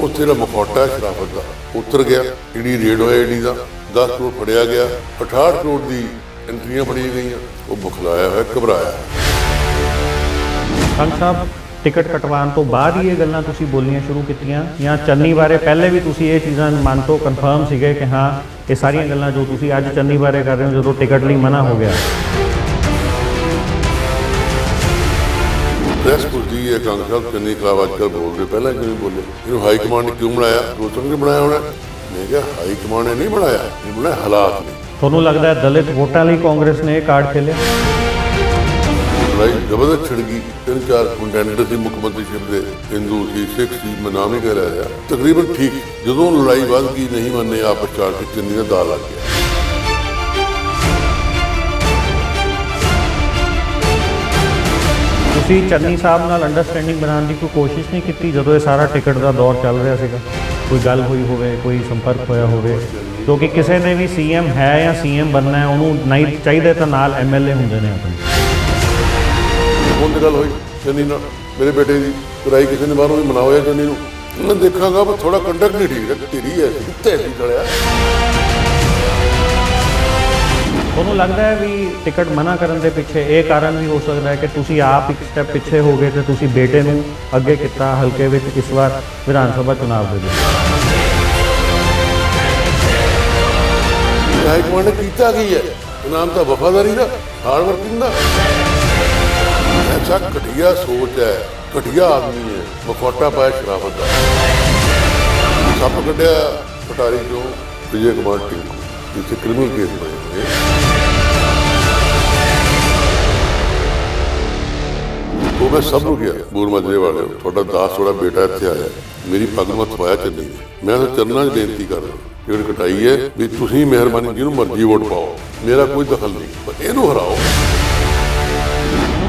ਉੱਥੇ ਦਾ ਮੁਖੌਟਾ ਸ਼ਰਾਫਤ ਦਾ ਉਤਰ ਗਿਆ। ਈਡੀ ਰੇਡ ਹੋਇਆ, ਈਡੀ ਦਾ 10 ਕਰੋੜ ਫੜਿਆ ਗਿਆ, 68 ਕਰੋੜ ਦੀ ਐਂਟਰੀਆਂ ਫੜੀਆਂ ਗਈਆਂ। ਉਹ ਬੁਖਲਾਇਆ ਹੋਇਆ, ਘਬਰਾਇਆ। ਕੰਗ ਸਾਹਿਬ, ਟਿਕਟ ਕਟਵਾਉਣ ਤੋਂ ਬਾਅਦ ਹੀ ਇਹ ਗੱਲਾਂ ਤੁਸੀਂ ਬੋਲਣੀਆਂ ਸ਼ੁਰੂ ਕੀਤੀਆਂ ਜਾਂ ਚੰਨੀ ਬਾਰੇ ਪਹਿਲੇ ਵੀ ਤੁਸੀਂ ਇਹ ਚੀਜ਼ਾਂ ਮਨ ਤੋਂ ਕਨਫਰਮ ਸੀਗੇ ਕਿ ਹਾਂ ਇਹ ਸਾਰੀਆਂ ਗੱਲਾਂ ਜੋ ਤੁਸੀਂ ਅੱਜ ਚੰਨੀ ਬਾਰੇ ਕਰ ਰਹੇ ਹੋ ਜਦੋਂ ਟਿਕਟ ਲਈ ਮਨਾ ਹੋ ਗਿਆ? ਪ੍ਰੈਸ ਪੁੱਛਦੀ ਹੈ ਕੰਗ ਸਾਹਿਬ ਚੰਨੀ ਖਿਲਾਫ ਅੱਜ ਕੱਲ੍ਹ ਬੋਲਦੇ, ਪਹਿਲਾਂ ਕਿਉਂ ਬੋਲੇ? ਇਹਨੂੰ ਹਾਈ ਕਮਾਂਡ ਨੇ ਕਿਉਂ ਬਣਾਇਆ? ਦੋਸਤਾਂ ਨੇ ਬਣਾਇਆ ਹੋਣਾ। ਮੈਂ ਕਿਹਾ ਹਾਈ ਕਮਾਂਡ ਨੇ ਨਹੀਂ ਬਣਾਇਆ, ਇਹ ਬਣਾਇਆ ਹਾਲਾਤ ਨੇ। ਤੁਹਾਨੂੰ ਲੱਗਦਾ ਹੈ ਦਲਿਤ ਵੋਟਾਂ ਲਈ ਕਾਂਗਰਸ ਨੇ ਇਹ ਕਾਰਡ ਖੇਲਿਆ? ਲੜਾਈ ਜ਼ਬਰਦਸਤ ਛਿੜ ਗਈ। 3-4 ਕੰਟੈਂਡਰ ਸੀ ਮੁੱਖ ਮੰਤਰੀਸ਼ਿਪ ਦੇ, ਹਿੰਦੂ ਸੀ, ਸਿੱਖ ਸੀ, ਮੈਂ ਨਾਮ ਹੀ ਕਹਿ ਰਿਹਾ। ਤਕਰੀਬਨ ਠੀਕ ਜਦੋਂ ਲੜਾਈ ਵੱਧ ਗਈ, ਨਹੀਂ ਮੰਨੇ ਆਪਸ ਚਾਲ ਕੇ ਚੰਨੀ ਦਾ ਦਾ ਲੱਗ ਗਿਆ। ਤੁਸੀਂ ਚੰਨੀ ਸਾਹਿਬ ਨਾਲ ਅੰਡਰਸਟੈਂਡਿੰਗ ਬਣਾਉਣ ਦੀ ਕੋਈ ਕੋਸ਼ਿਸ਼ ਨਹੀਂ ਕੀਤੀ ਜਦੋਂ ਇਹ ਸਾਰਾ ਟਿਕਟ ਦਾ ਦੌਰ ਚੱਲ ਰਿਹਾ ਸੀਗਾ? ਕੋਈ ਗੱਲ ਹੋਈ ਹੋਵੇ, ਕੋਈ ਸੰਪਰਕ ਹੋਇਆ ਹੋਵੇ? ਕਿਉਂਕਿ ਕਿਸੇ ਨੇ ਵੀ ਸੀਐਮ ਹੈ ਜਾਂ ਸੀਐਮ ਬਣਨਾ ਹੈ, ਉਹਨੂੰ ਨਹੀਂ ਚਾਹੀਦੇ ਤਾਂ ਨਾਲ ਐਮਐਲਏ ਹੁੰਦੇ ਨੇ ਆਪਣੇ। ਹੁਣ ਗੱਲ ਹੋਈ ਚੰਨੀ ਨਾਲ, ਮੇਰੇ ਬੇਟੇ ਦੀ ਕਰਾਈ ਕਿਸੇ ਨੇ ਬਾਹਰੋਂ ਵੀ ਮਨਾ ਹੋਇਆ ਚੰਨੀ ਨੂੰ। ਮੈਂ ਦੇਖਾਂਗਾ ਪਰ ਥੋੜਾ ਕੰਡਕਟ ਨਹੀਂ ਠੀਕ ਹੈ, ਢੇਰੀ ਹੈ, ਕਿੱਥੇ ਸੀ ਚੜਿਆ। ਤੁਹਾਨੂੰ ਲੱਗਦਾ ਹੈ ਵੀ ਟਿਕਟ ਮਨਾ ਕਰਨ ਦੇ ਪਿੱਛੇ ਇਹ ਕਾਰਨ ਵੀ ਹੋ ਸਕਦਾ ਹੈ ਕਿ ਤੁਸੀਂ ਆਪ ਇੱਕ ਸਟੈਪ ਪਿੱਛੇ ਹੋ ਗਏ ਤੇ ਤੁਸੀਂ ਬੇਟੇ ਨੂੰ ਅੱਗੇ ਕੀਤਾ ਹਲਕੇ ਵਿੱਚ ਇਸ ਵਾਰ ਵਿਧਾਨ ਸਭਾ ਚੁਣਾਵ ਦੇ ਵਿੱਚ? ਹਾਈ ਕਮਾਂਡ ਨੇ ਕੀਤਾ ਕੀ ਹੈ? ਨਾਮ ਤਾਂ ਵਫਾਦਾਰੀ ਦਾ, ਹਾਰਡ ਵਰਕਿੰਗ ਦਾ। ਐਸਾ ਘਟੀਆ ਸੋਚ ਹੈ, ਘਟੀਆ ਆਦਮੀ ਹੈ, ਮੁਖੌਟਾ ਪਾਇਆ ਸ਼ਰਾਫਤ ਦਾ। ਸੱਪ ਕੱਢਿਆ ਪਟਾਰੀ ਚੋਂ ਵਿਜੇ ਕੁਮਾਰ ਟਿੰਕੂ, ਜਿੱਥੇ ਕ੍ਰਿਮੀਨਲ ਕੇਸ ਬਣੇ ਹੋਏ। ਉਹ ਮੈਂ ਸਭ ਨੂੰ ਕਿਹਾ, ਬੂਰ ਮਜਰੇ ਵਾਲਿਓ, ਤੁਹਾਡਾ ਦਾਸ ਥੋੜਾ ਬੇਟਾ ਇੱਥੇ ਆਇਆ, ਮੇਰੀ ਪੱਗ ਨੂੰ ਹੱਥ ਪਾਇਆ ਚੰਨੀ ਨੇ। ਮੈਂ ਤਾਂ ਚਰਨਾਂ 'ਚ ਬੇਨਤੀ ਕਰ ਰਿਹਾ, ਟਿਕਟ ਕਟਾਈ ਹੈ ਵੀ ਤੁਸੀਂ ਮਿਹਰਬਾਨੀ ਜਿਹਨੂੰ ਮਰਜ਼ੀ ਵੋਟ ਪਾਓ, ਮੇਰਾ ਕੋਈ ਦਖਲ ਨਹੀਂ, ਪਰ ਇਹਨੂੰ ਹਰਾਓ।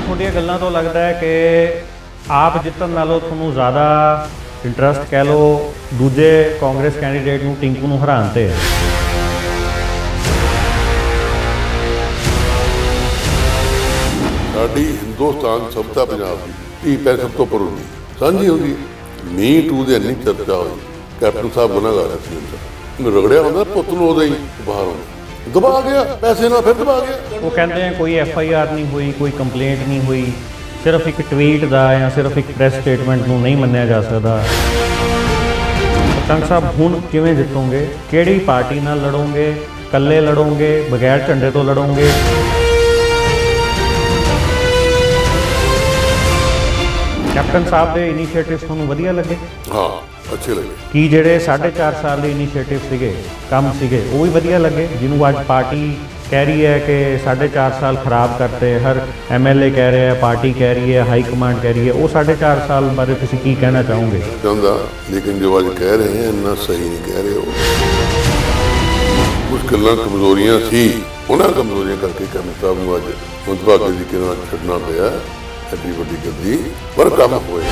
ਤੁਹਾਡੀਆਂ ਗੱਲਾਂ ਤੋਂ ਲੱਗਦਾ ਹੈ ਕਿ ਆਪ ਜਿੱਤਣ ਨਾਲੋਂ ਤੁਹਾਨੂੰ ਜ਼ਿਆਦਾ ਇੰਟਰਸਟ ਕਹਿ ਲਓ ਦੂਜੇ ਕਾਂਗਰਸ ਕੈਂਡੀਡੇਟ ਨੂੰ, ਟਿੰਕੂ ਨੂੰ ਹਰਾਉਣ 'ਤੇ ਹੈ। ਸਾਡੀ ਹਿੰਦੁਸਤਾਨ ਸਭਤਾ ਪੰਜਾਬ ਦੀ ਧੀ ਭੈਣ ਸਭ ਤੋਂ ਉੱਪਰ ਹੁੰਦੀ, ਸਾਂਝੀ ਹੁੰਦੀ। ਮੀ ਟੂ ਦੇ ਇੰਨੀ ਚਰਚਾ ਹੋਈ, ਕੈਪਟਨ ਸਾਹਿਬ ਗੁਨਾਹਗਾਰ ਹੈ ਸੀ, ਰਗੜਿਆ ਹੁੰਦਾ ਪੁੱਤ ਨੂੰ, ਉਹਦਾ ਹੀ ਬਾਹਰ ਆਉਂਦਾ, ਦਬਾ ਗਿਆ ਪੈਸੇ ਨਾਲ, ਫਿਰ ਦਬਾ ਗਿਆ। ਉਹ ਕਹਿੰਦੇ ਆ ਕੋਈ FIR ਨਹੀਂ ਹੋਈ, ਕੋਈ ਕੰਪਲੇਂਟ ਨਹੀਂ ਹੋਈ, ਸਿਰਫ ਇੱਕ ਟਵੀਟ ਦਾ ਜਾਂ ਸਿਰਫ ਇੱਕ ਪ੍ਰੈਸ ਸਟੇਟਮੈਂਟ ਨੂੰ ਨਹੀਂ ਮੰਨਿਆ ਜਾ ਸਕਦਾ। ਕੰਗ ਸਾਹਿਬ, ਹੁਣ ਕਿਵੇਂ ਜਿੱਤੋਗੇ? ਕਿਹੜੀ ਪਾਰਟੀ ਨਾਲ ਲੜੋਗੇ? ਇਕੱਲੇ ਲੜੋਗੇ? ਬਗੈਰ ਝੰਡੇ ਤੋਂ ਲੜੋਗੇ? ਕੈਪਟਨ ਸਾਹਿਬ ਦੇ ਇਨੀਸ਼ੀਏਟਿਵਸ ਤੁਹਾਨੂੰ ਵਧੀਆ ਲੱਗੇ? ਹਾਂ, ਅੱਛੇ ਲੱਗੇ। ਕੀ ਜਿਹੜੇ 4.5 ਸਾਲ ਦੇ ਇਨੀਸ਼ੀਏਟਿਵ ਸੀਗੇ, ਕੰਮ ਸੀਗੇ, ਉਹ ਵੀ ਵਧੀਆ ਲੱਗੇ? ਜਿਹਨੂੰ ਅੱਜ ਪਾਰਟੀ ਕਹਿ ਰਹੀ ਹੈ ਕਿ 4.5 ਸਾਲ ਖਰਾਬ ਕਰਤੇ, ਹਰ MLA ਕਹਿ ਰਿਹਾ ਹੈ, ਪਾਰਟੀ ਕਹਿ ਰਹੀ ਹੈ, ਹਾਈ ਕਮਾਂਡ ਕਹਿ ਰਹੀ ਹੈ, ਉਹ 4.5 ਸਾਲ ਬਾਰੇ ਤੁਸੀਂ ਕੀ ਕਹਿਣਾ ਚਾਹੋਗੇ? ਚਾਹੁੰਦਾ, ਲੇਕਿਨ ਜੋ ਅੱਜ ਕਹਿ ਰਹੇ ਹੈ ਇੰਨਾ ਸਹੀ ਨਹੀਂ ਕਹਿ ਰਹੇ ਹੋ। ਕੁਝ ਗੱਲਾਂ ਕਮਜ਼ੋਰੀਆਂ ਸੀ, ਉਹਨਾਂ ਕਮਜ਼ੋਰੀਆਂ ਕਰਕੇ ਕੈਪਟਨ ਸਾਹਿਬ ਨੂੰ ਅੱਜ ਮੰਦਭਾਗੇ ਦੀ ਕਿਨਾਂ ਛੱਡਣਾ ਪਿਆ। ਐਡੀ ਵੱਡੀ ਗੱਦੀ ਪਰ ਕੰਮ ਹੋਏ।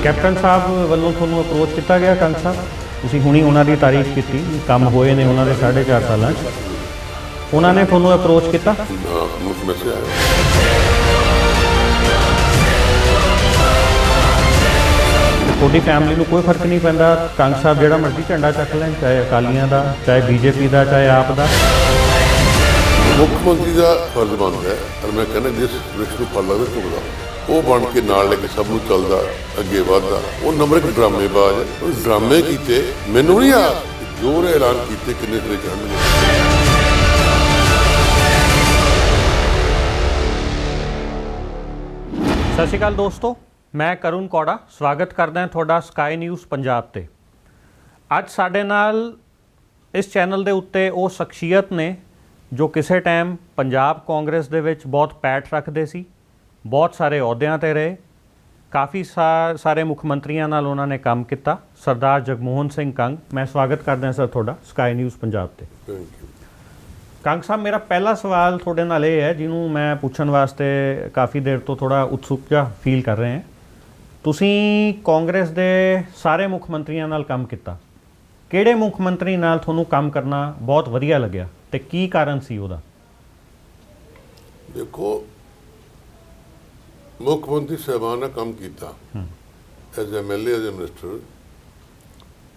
ਕੈਪਟਨ ਸਾਹਿਬ ਵੱਲੋਂ ਤੁਹਾਨੂੰ ਅਪਰੋਚ ਕੀਤਾ ਗਿਆ? ਕੰਗ ਸਾਹਿਬ, ਤੁਸੀਂ ਹੁਣੀ ਉਹਨਾਂ ਦੀ ਤਾਰੀਫ ਕੀਤੀ, ਕੰਮ ਹੋਏ ਨੇ ਉਹਨਾਂ ਦੇ 4.5 ਸਾਲਾਂ 'ਚ, ਉਹਨਾਂ ਨੇ ਤੁਹਾਨੂੰ ਅਪਰੋਚ ਕੀਤਾ? ਹਾਂ, ਮੁੱਖ ਮੈਸੇਜ ਆਇਆ। ਤੁਹਾਡੀ ਫੈਮਿਲੀ ਨੂੰ ਕੋਈ ਫਰਕ ਨਹੀਂ ਪੈਂਦਾ? ਕੰਗ ਸਾਹਿਬ ਜਿਹੜਾ ਮਰਜ਼ੀ ਝੰਡਾ ਚੱਕ ਲੈਣ, ਚਾਹੇ ਅਕਾਲੀਆਂ ਦਾ, ਚਾਹੇ BJP ਦਾ, ਚਾਹੇ ਆਪ ਦਾ? ਮੁੱਖ ਮੰਤਰੀ ਦਾ ਫਰਜ਼ ਬਣਦਾ ਹੈ, ਔਰ ਮੈਂ ਕਹਿੰਦਾ ਜਿਸ ਰਿਕਸ਼ ਨੂੰ ਫਲ ਲੱਗਦਾ ਝੁਕਦਾ, ਉਹ ਬਣ ਕੇ ਨਾਲ ਲੈ ਕੇ ਸਭ ਨੂੰ ਚੱਲਦਾ, ਅੱਗੇ ਵੱਧਦਾ। ਉਹ ਨੰਬਰ ਇੱਕ ਡਰਾਮੇਬਾਜ਼ ਹੈ, ਉਹ ਡਰਾਮੇ ਕੀਤੇ। ਮੈਨੂੰ ਨਹੀਂ ਆ ਜੋਰ ਐਲਾਨ ਕੀਤੇ ਕਿੰਨੇ ਸਿਰੇ ਚੜ੍ਹਨਗੇ। ਸਤਿ ਸ਼੍ਰੀ ਅਕਾਲ ਦੋਸਤੋ, ਮੈਂ ਕਰੁਣ ਕੌੜਾ ਸਵਾਗਤ ਕਰਦਾ ਤੁਹਾਡਾ ਸਕਾਈ ਨਿਊਜ਼ ਪੰਜਾਬ 'ਤੇ। ਅੱਜ ਸਾਡੇ ਨਾਲ ਇਸ ਚੈਨਲ ਦੇ ਉੱਤੇ ਉਹ ਸ਼ਖਸੀਅਤ ਨੇ ਜੋ ਕਿਸੇ ਟਾਈਮ ਪੰਜਾਬ ਕਾਂਗਰਸ ਦੇ ਵਿੱਚ ਬਹੁਤ ਪੈਠ ਰੱਖਦੇ ਸੀ, ਬਹੁਤ ਸਾਰੇ ਅਹੁਦਿਆਂ 'ਤੇ ਰਹੇ, ਕਾਫੀ ਸਾਰੇ ਮੁੱਖ ਮੰਤਰੀਆਂ ਨਾਲ ਉਹਨਾਂ ਨੇ ਕੰਮ ਕੀਤਾ। ਸਰਦਾਰ ਜਗਮੋਹਨ ਸਿੰਘ ਕੰਗ, ਮੈਂ ਸਵਾਗਤ ਕਰਦਾ ਸਰ ਤੁਹਾਡਾ ਸਕਾਈ ਨਿਊਜ਼ ਪੰਜਾਬ 'ਤੇ। ਕੰਗ ਸਾਹਿਬ, ਮੇਰਾ ਪਹਿਲਾ ਸਵਾਲ ਤੁਹਾਡੇ ਨਾਲ ਇਹ ਹੈ, ਜਿਹਨੂੰ ਮੈਂ ਪੁੱਛਣ ਵਾਸਤੇ ਕਾਫੀ ਦੇਰ ਤੋਂ ਥੋੜ੍ਹਾ ਉਤਸੁਕ ਜਿਹਾ ਫੀਲ ਕਰ ਰਹੇ ਹਾਂ। ਤੁਸੀਂ ਕਾਂਗਰਸ ਦੇ ਸਾਰੇ ਮੁੱਖ ਮੰਤਰੀਆਂ ਨਾਲ ਕੰਮ ਕੀਤਾ, ਕਿਹੜੇ ਮੁੱਖ ਮੰਤਰੀ ਨਾਲ ਤੁਹਾਨੂੰ ਕੰਮ ਕਰਨਾ ਬਹੁਤ ਵਧੀਆ ਲੱਗਿਆ ਤੇ ਕੀ ਕਾਰਨ ਸੀ ਉਹਦਾ? ਦੇਖੋ, ਮੁੱਖ ਮੰਤਰੀ ਸਾਹਿਬਾਨ ਨੇ ਕੰਮ ਕੀਤਾ, ਐਜ਼ MLA ਐਜ਼ ਮਿਨਿਸਟਰ।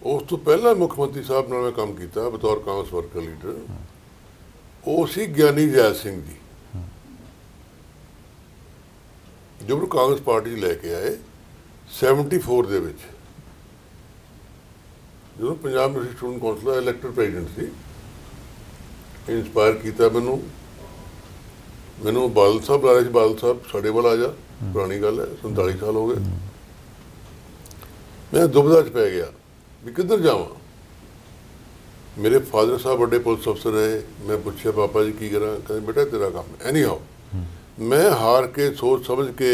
ਉਸ ਤੋਂ ਪਹਿਲਾਂ ਮੁੱਖ ਮੰਤਰੀ ਸਾਹਿਬ ਨਾਲ ਮੈਂ ਕੰਮ ਕੀਤਾ ਬਤੌਰ ਕਾਂਗਰਸ ਵਰਕਰ ਲੀਡਰ। ਉਹ ਸੀ ਗਿਆਨੀ ਜੈਲ ਸਿੰਘ ਜੀ, ਜੋ ਮੈਨੂੰ ਕਾਂਗਰਸ ਪਾਰਟੀ 'ਚ ਲੈ ਕੇ ਆਏ 74 ਦੇ ਵਿੱਚ, ਜਦੋਂ ਪੰਜਾਬ ਯੂਨੀਵਰਸਿਟੀ ਸਟੂਡੈਂਟ ਕੌਂਸਲ ਦਾ ਇਲੈਕਟਡ ਪ੍ਰੈਜ਼ੀਡੈਂਟ ਸੀ। ਇੰਸਪਾਇਰ ਕੀਤਾ ਮੈਨੂੰ ਬਾਦਲ ਸਾਹਿਬ ਬੁਲਾ ਰਹੇ ਸੀ। ਬਾਦਲ ਸਾਹਿਬ ਸਾਡੇ ਵੱਲ ਆ ਜਾ, ਪੁਰਾਣੀ ਗੱਲ ਹੈ, 47 ਸਾਲ ਹੋ ਗਏ। ਮੈਂ ਦੁਬਿਧਾ 'ਚ ਪੈ ਗਿਆ ਵੀ ਕਿੱਧਰ ਜਾਵਾਂ। ਮੇਰੇ ਫਾਦਰ ਸਾਹਿਬ ਵੱਡੇ ਪੁਲਿਸ ਅਫਸਰ ਰਹੇ। ਮੈਂ ਪੁੱਛਿਆ ਪਾਪਾ ਜੀ ਕੀ ਕਰਾਂ? ਕਹਿੰਦੇ ਬੇਟਾ ਤੇਰਾ ਕੰਮ ਐਨੀ ਹਾਓ। ਮੈਂ ਹਾਰ ਕੇ ਸੋਚ ਸਮਝ ਕੇ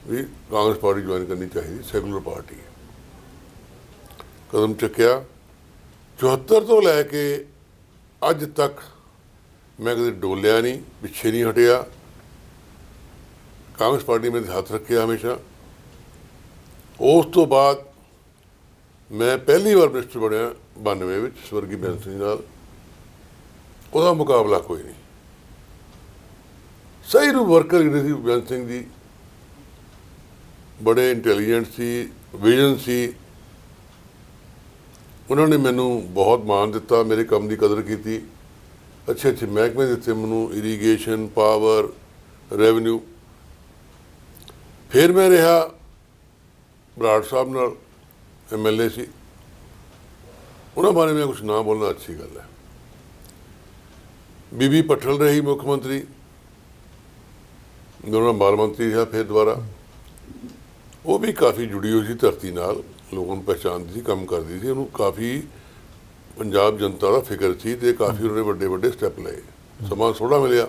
ਵੀ ਕਾਂਗਰਸ ਪਾਰਟੀ ਜੁਆਇਨ ਕਰਨੀ ਚਾਹੀਦੀ, ਸੈਕੂਲਰ ਪਾਰਟੀ। ਕਦਮ ਚੱਕਿਆ। 74 ਤੋਂ ਲੈ ਕੇ ਅੱਜ ਤੱਕ ਮੈਂ ਕਦੇ ਡੋਲਿਆ ਨਹੀਂ, ਪਿੱਛੇ ਨਹੀਂ ਹਟਿਆ। ਕਾਂਗਰਸ ਪਾਰਟੀ ਮੇਰੇ ਹੱਥ ਰੱਖਿਆ ਹਮੇਸ਼ਾ। ਉਸ ਤੋਂ ਬਾਅਦ ਮੈਂ ਪਹਿਲੀ ਵਾਰ ਮਿਨਿਸਟਰ ਬਣਿਆ 92 ਵਿੱਚ ਸਵਰਗੀ ਬੇਅੰਤ ਸਿੰਘ ਨਾਲ। ਉਹਦਾ ਮੁਕਾਬਲਾ ਕੋਈ ਨਹੀਂ। ਸਹੀ ਰੂਪ ਵਰਕਰ ਜਿਹੜੇ ਸੀ ਬੇਅੰਤ ਸਿੰਘ ਜੀ, ਬੜੇ ਇੰਟੈਲੀਜੈਂਟ ਸੀ, ਵਿਜ਼ਨ ਸੀ। ਉਹਨਾਂ ਨੇ ਮੈਨੂੰ ਬਹੁਤ ਮਾਣ ਦਿੱਤਾ, ਮੇਰੇ ਕੰਮ ਦੀ ਕਦਰ ਕੀਤੀ, ਅੱਛੇ ਅੱਛੇ ਮਹਿਕਮੇ ਦਿੱਤੇ ਮੈਨੂੰ, ਇਰੀਗੇਸ਼ਨ, ਪਾਵਰ, ਰੈਵਨਿਊ। ਫਿਰ ਮੈਂ ਰਿਹਾ ਬਰਾੜ ਸਾਹਿਬ ਨਾਲ, MLA ਸੀ। ਉਹਨਾਂ ਬਾਰੇ ਮੈਂ ਕੁਛ ਨਾ ਬੋਲਣਾ ਅੱਛੀ ਗੱਲ ਹੈ। ਬੀਬੀ ਪਟਲ ਰਹੀ ਮੁੱਖ ਮੰਤਰੀ, ਦੋਨਾਂ ਬਾਲ ਮੰਤਰੀ ਰਿਹਾ ਫਿਰ ਦੁਬਾਰਾ। ਉਹ ਵੀ ਕਾਫੀ ਜੁੜੀ ਹੋਈ ਸੀ ਧਰਤੀ ਨਾਲ, ਲੋਕਾਂ ਨੂੰ ਪਹਿਚਾਣਦੀ ਸੀ, ਕੰਮ ਕਰਦੀ ਸੀ। ਉਹਨੂੰ ਕਾਫੀ ਪੰਜਾਬ ਜਨਤਾ ਦਾ ਫਿਕਰ ਸੀ ਤੇ ਕਾਫੀ ਉਹਨੇ ਵੱਡੇ ਵੱਡੇ ਸਟੈਪ ਲਏ। ਸਮਾਂ ਥੋੜ੍ਹਾ ਮਿਲਿਆ।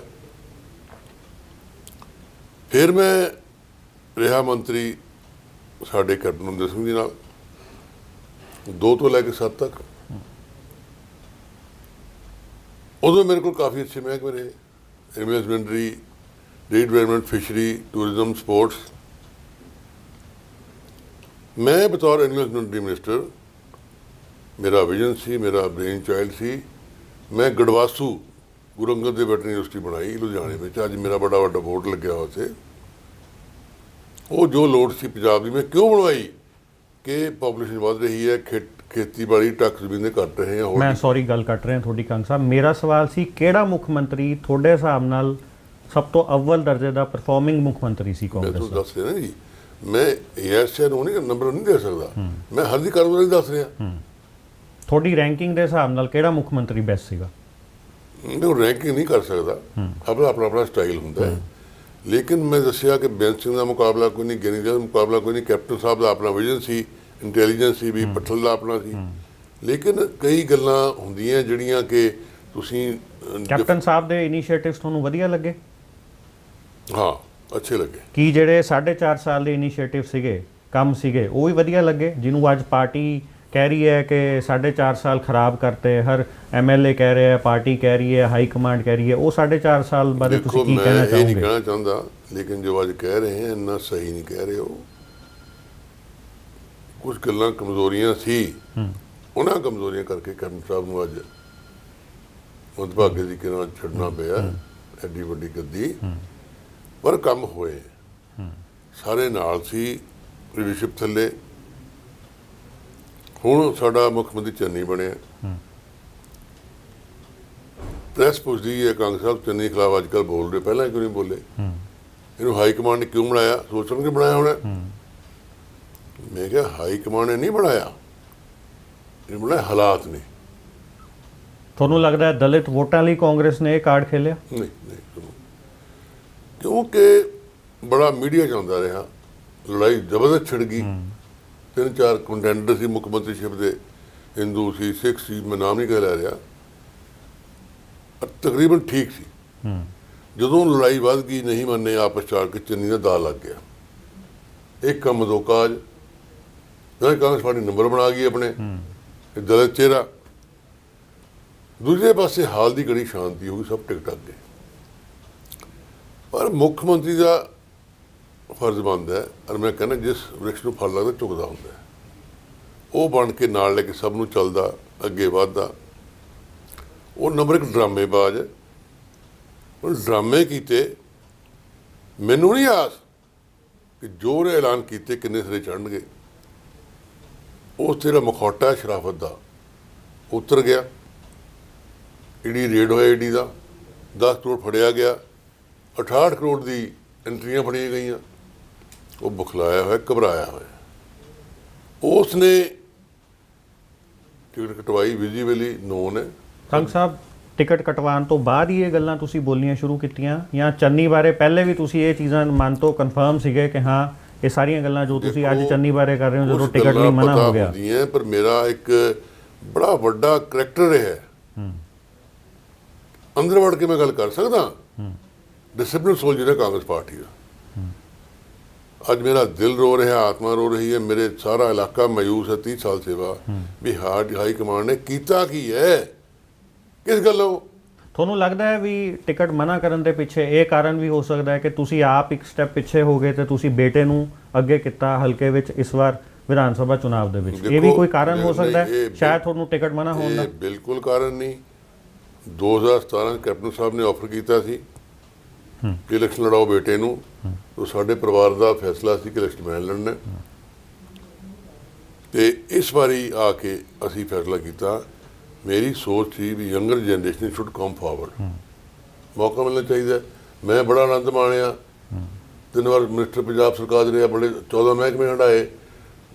ਫਿਰ ਮੈਂ ਰਿਹਾ ਮੰਤਰੀ ਸਾਡੇ ਕੈਪਟਨ ਅਮਰਿੰਦਰ ਸਿੰਘ ਜੀ ਨਾਲ 2 ਤੋਂ ਲੈ ਕੇ 7 ਤੱਕ। ਉਦੋਂ ਮੇਰੇ ਕੋਲ ਕਾਫੀ ਅੱਛੇ ਮਹਿਕਮੇ ਰਹੇ, ਇਨਵੈਸਟਮੈਂਟਰੀ, ਰੀਡਿਵੈਲਪਮੈਂਟ, ਫਿਸ਼ਰੀ, ਟੂਰਿਜ਼ਮ, ਸਪੋਰਟਸ। ਮੈਂ ਬਤੌਰ ਇਨਵੈਸਟਮੈਂਟਰੀ ਮਿਨਿਸਟਰ, ਮੇਰਾ ਵਿਜ਼ਨ ਸੀ, ਮੇਰਾ ਬ੍ਰੇਨ ਚਾਈਲਡ ਸੀ। ਮੈਂ ਗੜਵਾਸੂ ਗੁਰੂ ਅੰਗਦ ਦੇਵ ਵੈਟਰਨਰੀ ਯੂਨੀਵਰਸਿਟੀ ਬਣਾਈ ਲੁਧਿਆਣੇ ਵਿੱਚ। ਅੱਜ ਮੇਰਾ ਵੱਡਾ ਵੱਡਾ ਬੋਰਡ ਲੱਗਿਆ ਉੱਥੇ। ਉਹ ਜੋ ਲੋੜ ਸੀ ਪੰਜਾਬ ਦੀ, ਮੈਂ ਕਿਉਂ ਬਣਵਾਈ ਕਿ ਪਾਪੂਲੇਸ਼ਨ ਵੱਧ ਰਹੀ ਹੈ, ਖੇਤੀਬਾੜੀ ਟੱਕ ਜ਼ਮੀਨ ਦੇ ਘੱਟ ਰਹੇ ਆ। ਮੈਂ ਸੌਰੀ ਗੱਲ ਕੱਟ ਰਿਹਾ ਤੁਹਾਡੀ ਕੰਗ ਸਾਹਿਬ। ਮੇਰਾ ਸਵਾਲ ਸੀ ਕਿਹੜਾ ਮੁੱਖ ਮੰਤਰੀ ਤੁਹਾਡੇ ਹਿਸਾਬ ਨਾਲ ਸਭ ਤੋਂ ਅਵਲ ਦਰਜੇ ਦਾ ਪਰਫਾਰਮਿੰਗ ਮੁੱਖ ਮੰਤਰੀ ਸੀ ਕਾਂਗਰਸ ਦਾ? ਮੈਂ ਤੁਹਾਨੂੰ ਦੱਸ ਰਿਹਾ ਨਾ ਜੀ, ਮੈਂ ASN ਨੂੰ ਨਹੀਂ ਨੰਬਰ ਨਹੀਂ ਦੇ ਸਕਦਾ, ਮੈਂ ਹਰ ਦੀ ਕਾਰੋਬਾਰੀ ਦੱਸ ਰਿਹਾ। ਤੁਹਾਡੀ ਰੈਂਕਿੰਗ ਦੇ ਹਿਸਾਬ ਨਾਲ ਕਿਹੜਾ ਮੁੱਖ ਮੰਤਰੀ ਬੈਸਟ ਸੀਗਾ? ਮੈਂ ਰੈਂਕਿੰਗ ਨਹੀਂ ਕਰ ਸਕਦਾ, ਆਪਣਾ ਆਪਣਾ ਸਟਾਈਲ ਹੁੰਦਾ ਹੈ। ਲੇਕਿਨ ਮੈਂ ਦੱਸਿਆ ਕਿ ਬੇਅੰਤ ਸਿੰਘ ਦਾ ਮੁਕਾਬਲਾ ਕੋਈ ਨਹੀਂ, ਗਿਆਨੀ ਦਾ ਮੁਕਾਬਲਾ ਕੋਈ ਨਹੀਂ। ਕੈਪਟਨ ਸਾਹਿਬ ਦਾ ਆਪਣਾ ਵਿਜ਼ਨ ਸੀ, ਇੰਟੈਲੀਜੈਂਸ ਸੀ, ਵੀ ਪਟਲ ਦਾ ਆਪਣਾ ਸੀ। ਲੇਕਿਨ ਕਈ ਗੱਲਾਂ ਹੁੰਦੀਆਂ ਜਿਹੜੀਆਂ ਕਿ ਤੁਸੀਂ ਕੈਪਟਨ ਸਾਹਿਬ ਦੇ ਇਨੀਸ਼ੀਏਟਿਵਸ ਤੁਹਾਨੂੰ ਵਧੀਆ ਲੱਗੇ? ਹਾਂ, ਅੱਛੇ ਲੱਗੇ। ਕੀ ਜਿਹੜੇ 4.5 ਸਾਲ ਦੇ ਇਨੀਸ਼ੀਏਟਿਵ ਸੀਗੇ, ਕੰਮ ਸੀਗੇ, ਉਹ ਵੀ ਵਧੀਆ ਲੱਗੇ? ਜਿਹਨੂੰ ਅੱਜ ਪਾਰਟੀ ਕਹਿ ਰਹੀ ਹੈ ਕਿ 4.5 ਸਾਲ ਖਰਾਬ ਕਰਤੇ, ਹਰ MLA ਕਹਿ ਰਿਹਾ ਹੈ, ਪਾਰਟੀ ਕਹਿ ਰਹੀ ਹੈ, ਹਾਈ ਕਮਾਂਡ ਕਹਿ ਰਹੀ ਹੈ, ਉਹ 4.5 ਸਾਲ ਬਾਰੇ ਤੁਸੀਂ ਕੀ ਕਹਿਣਾ ਚਾਹੋਗੇ? ਮੈਂ ਇਹ ਨਹੀਂ ਕਹਿਣਾ ਚਾਹੁੰਦਾ, ਲੇਕਿਨ ਜੋ ਅੱਜ ਕਹਿ ਰਹੇ ਹਨ ਇੰਨਾ ਸਹੀ ਨਹੀਂ ਕਹਿ ਰਹੇ। ਉਹ ਕੁਝ ਗੱਲਾਂ ਕਮਜ਼ੋਰੀਆਂ ਸੀ, ਉਹਨਾਂ ਕਮਜ਼ੋਰੀਆਂ ਕਰਕੇ ਕੈਪਟਨ ਸਾਹਿਬ ਨੂੰ ਅੱਜ ਮੰਦਭਾਗੇ ਦੀ ਕਿਨਾਂ ਛੱਡਣਾ ਪਿਆ, ਐਡੀ ਵੱਡੀ ਗੱਦੀ। ਪਰ ਕੰਮ ਹੋਏ, ਸਾਰੇ ਨਾਲ ਸੀ ਲੀਡਰਸ਼ਿਪ ਥੱਲੇ। ਹੁਣ ਸਾਡਾ ਮੁੱਖ ਮੰਤਰੀ ਚੰਨੀ ਬਣਿਆ। ਪ੍ਰੈਸ ਪੁੱਛਦੀ ਹੈ ਕਾਂਗਰਸ ਸਾਹਿਬ ਚੰਨੀ ਖਿਲਾਫ ਅੱਜ ਕੱਲ੍ਹ ਬੋਲ ਰਹੇ, ਪਹਿਲਾਂ ਕਿਉਂ ਨਹੀਂ ਬੋਲੇ? ਇਹਨੂੰ ਹਾਈ ਕਮਾਂਡ ਨੇ ਕਿਉਂ ਬਣਾਇਆ? ਸੋਚਣ ਕੇ ਬਣਾਇਆ ਹੋਣਾ। ਮੈਂ ਕਿਹਾ ਹਾਈ ਕਮਾਂਡ ਨੇ ਨਹੀਂ ਬਣਾਇਆ, ਇਹ ਬਣਾਇਆ ਹਾਲਾਤ ਨੇ। ਤੁਹਾਨੂੰ ਲੱਗਦਾ ਹੈ ਦਲਿਤ ਵੋਟਾਂ ਲਈ ਕਾਂਗਰਸ ਨੇ ਇਹ ਕਾਰਡ ਖੇਲਿਆ? ਨਹੀਂ ਨਹੀਂ, ਕਿਉਂਕਿ ਬੜਾ ਮੀਡੀਆ 'ਚ ਆਉਂਦਾ ਰਿਹਾ, ਲੜਾਈ ਜ਼ਬਰਦਸਤ ਛਿੜ ਗਈ। 3-4 ਕੰਟੈਂਡਰ ਸੀ ਮੁੱਖ ਮੰਤਰੀਸ਼ਿਪ ਦੇ, ਹਿੰਦੂ ਸੀ, ਸਿੱਖ ਸੀ, ਮੈਂ ਨਾਮ ਨਹੀਂ ਕਹਿ ਲੈ ਰਿਹਾ। ਤਕਰੀਬਨ ਠੀਕ ਸੀ। ਜਦੋਂ ਲੜਾਈ ਵੱਧ ਗਈ, ਨਹੀਂ ਮੰਨੇ, ਆਪਸ 'ਚ ਆ ਕੇ ਚੰਨੀ ਦਾ ਦਾਅ ਲੱਗ ਗਿਆ। ਇੱਕ ਕੰਮ ਦੋ ਕਾਜ, ਕਾਂਗਰਸ ਪਾਰਟੀ ਨੰਬਰ ਬਣਾ ਗਈ ਆਪਣੇ, ਦਲਿਤ ਚਿਹਰਾ। ਦੂਜੇ ਪਾਸੇ ਹਾਲ ਦੀ ਘੜੀ ਸ਼ਾਂਤੀ ਹੋ ਗਈ, ਸਭ ਟਿਕ ਟਕ ਗਏ। ਪਰ ਮੁੱਖ ਮੰਤਰੀ ਦਾ ਫਰਜ਼ ਬਣਦਾ ਹੈ, ਔਰ ਮੈਂ ਕਹਿੰਦਾ ਜਿਸ ਵ੍ਰਿਕਸ਼ ਨੂੰ ਫਲ ਲੱਗਦਾ ਝੁਕਦਾ ਹੁੰਦਾ ਹੈ, ਉਹ ਬਣ ਕੇ ਨਾਲ ਲੈ ਕੇ ਸਭ ਨੂੰ ਚੱਲਦਾ, ਅੱਗੇ ਵੱਧਦਾ। ਉਹ ਨੰਬਰ 1 ਡਰਾਮੇਬਾਜ਼ ਹੈ। ਉਹ ਡਰਾਮੇ ਕੀਤੇ। ਮੈਨੂੰ ਨਹੀਂ ਆਸ ਕਿ ਜੋ ਨੇ ਐਲਾਨ ਕੀਤੇ ਕਿੰਨੇ ਸਿਰੇ ਚੜ੍ਹਨਗੇ, ਉਸ ਜਿਹੜਾ ਮਖੌਟਾ ਸ਼ਰਾਫਤ ਦਾ ਉਤਰ ਗਿਆ। ਈਡੀ ਰੇਡ ਹੋਇਆ, ਈਡੀ ਦਾ 10 ਕਰੋੜ ਫੜਿਆ ਗਿਆ, 68 ਕਰੋੜ ਦੀ ਐਂਟਰੀਆਂ ਫੜੀਆਂ ਗਈਆਂ। ਉਹ ਬੁਖਲਾਇਆ ਹੋਇਆ, ਘਬਰਾਇਆ ਹੋਇਆ। ਉਸ ਨੇ ਟਿਕਟ ਕਟਵਾਈ, ਵਿਜ਼ੀਬਲੀ ਨੋਨ ਹੈ। ਕੰਗ ਸਾਹਿਬ, ਟਿਕਟ ਕਟਵਾਉਣ ਤੋਂ ਬਾਅਦ ਹੀ ਇਹ ਗੱਲਾਂ ਤੁਸੀਂ ਬੋਲਣੀਆਂ ਸ਼ੁਰੂ ਕੀਤੀਆਂ, ਜਾਂ ਚੰਨੀ ਬਾਰੇ ਪਹਿਲੇ ਵੀ ਤੁਸੀਂ ਇਹ ਚੀਜ਼ਾਂ ਮਨ ਤੋਂ ਕਨਫਰਮ ਸੀਗੇ ਕਿ ਹਾਂ ਇਹ ਸਾਰੀਆਂ ਗੱਲਾਂ ਜੋ ਤੁਸੀਂ ਅੱਜ ਚੰਨੀ ਬਾਰੇ ਕਰ ਰਹੇ ਹੋ, ਜਦੋਂ ਟਿਕਟ ਲਈ ਮਨਾ ਹੋ ਗਿਆ? ਪਰ ਮੇਰਾ ਇੱਕ ਬੜਾ ਵੱਡਾ ਕਰੈਕਟਰ ਰਿਹਾ, ਅੰਦਰ ਵੜ ਕੇ ਮੈਂ ਗੱਲ ਕਰ ਸਕਦਾ। ਡਿਸਪਲਿਨ ਸੋਲਜਰ ਹੈ ਕਾਂਗਰਸ ਪਾਰਟੀ ਦਾ। ਅੱਜ ਮੇਰਾ ਦਿਲ ਰੋ ਰਿਹਾ, ਆਤਮਾ ਰੋ ਰਹੀ ਹੈ, ਮੇਰੇ ਸਾਰਾ ਇਲਾਕਾ ਮਾਯੂਸ ਹੈ। 30 ਸਾਲ ਸੇਵਾ ਵੀ ਹਾਈ ਕਮਾਂਡ ਨੇ ਕੀਤਾ ਕੀ ਹੈ, ਕਿਸ ਗੱਲੋਂ? ਤੁਹਾਨੂੰ ਲੱਗਦਾ ਹੈ ਵੀ ਟਿਕਟ ਮਨਾ ਕਰਨ ਦੇ ਪਿੱਛੇ ਇਹ ਕਾਰਨ ਵੀ ਹੋ ਸਕਦਾ ਹੈ ਕਿ ਤੁਸੀਂ ਆਪ ਇੱਕ ਸਟੈਪ ਪਿੱਛੇ ਹੋ ਗਏ ਤੇ ਤੁਸੀਂ ਬੇਟੇ ਨੂੰ ਅੱਗੇ ਕੀਤਾ ਹਲਕੇ ਵਿੱਚ ਇਸ ਵਾਰ ਵਿਧਾਨ ਸਭਾ ਚੁਣਾਵ ਦੇ ਵਿੱਚ? ਇਹ ਵੀ ਕੋਈ ਕਾਰਨ ਹੋ ਸਕਦਾ ਹੈ ਸ਼ਾਇਦ ਤੁਹਾਨੂੰ ਟਿਕਟ ਮਨਾ ਹੋਣ ਦਾ? ਬਿਲਕੁਲ ਕਾਰਨ ਨਹੀਂ। 2017 ਕੈਪਟਨ ਸਾਹਿਬ ਨੇ ਆਫਰ ਕੀਤਾ ਸੀ ਕਿ ਇਲੈਕਸ਼ਨ ਲੜਾਓ ਬੇਟੇ ਨੂੰ, ਤਾਂ ਸਾਡੇ ਪਰਿਵਾਰ ਦਾ ਫੈਸਲਾ ਸੀ ਕਿ ਇਲੈਕਸ਼ਨ ਮੈਂ ਲੜਨਾ। ਤੇ ਇਸ ਵਾਰੀ ਆ ਕੇ ਅਸੀਂ ਫੈਸਲਾ ਕੀਤਾ, ਮੇਰੀ ਸੋਚ ਸੀ ਵੀ younger generation should come forward, ਮੌਕਾ ਮਿਲਣਾ ਚਾਹੀਦਾ। ਮੈਂ ਬੜਾ ਆਨੰਦ ਮਾਣਿਆ, 3 ਵਾਰ ਮਿਨਿਸਟਰ ਪੰਜਾਬ ਸਰਕਾਰ ਰਿਹਾ, ਬੜੇ 14 ਮਹਿਕਮੇ ਹੰਢਾਏ,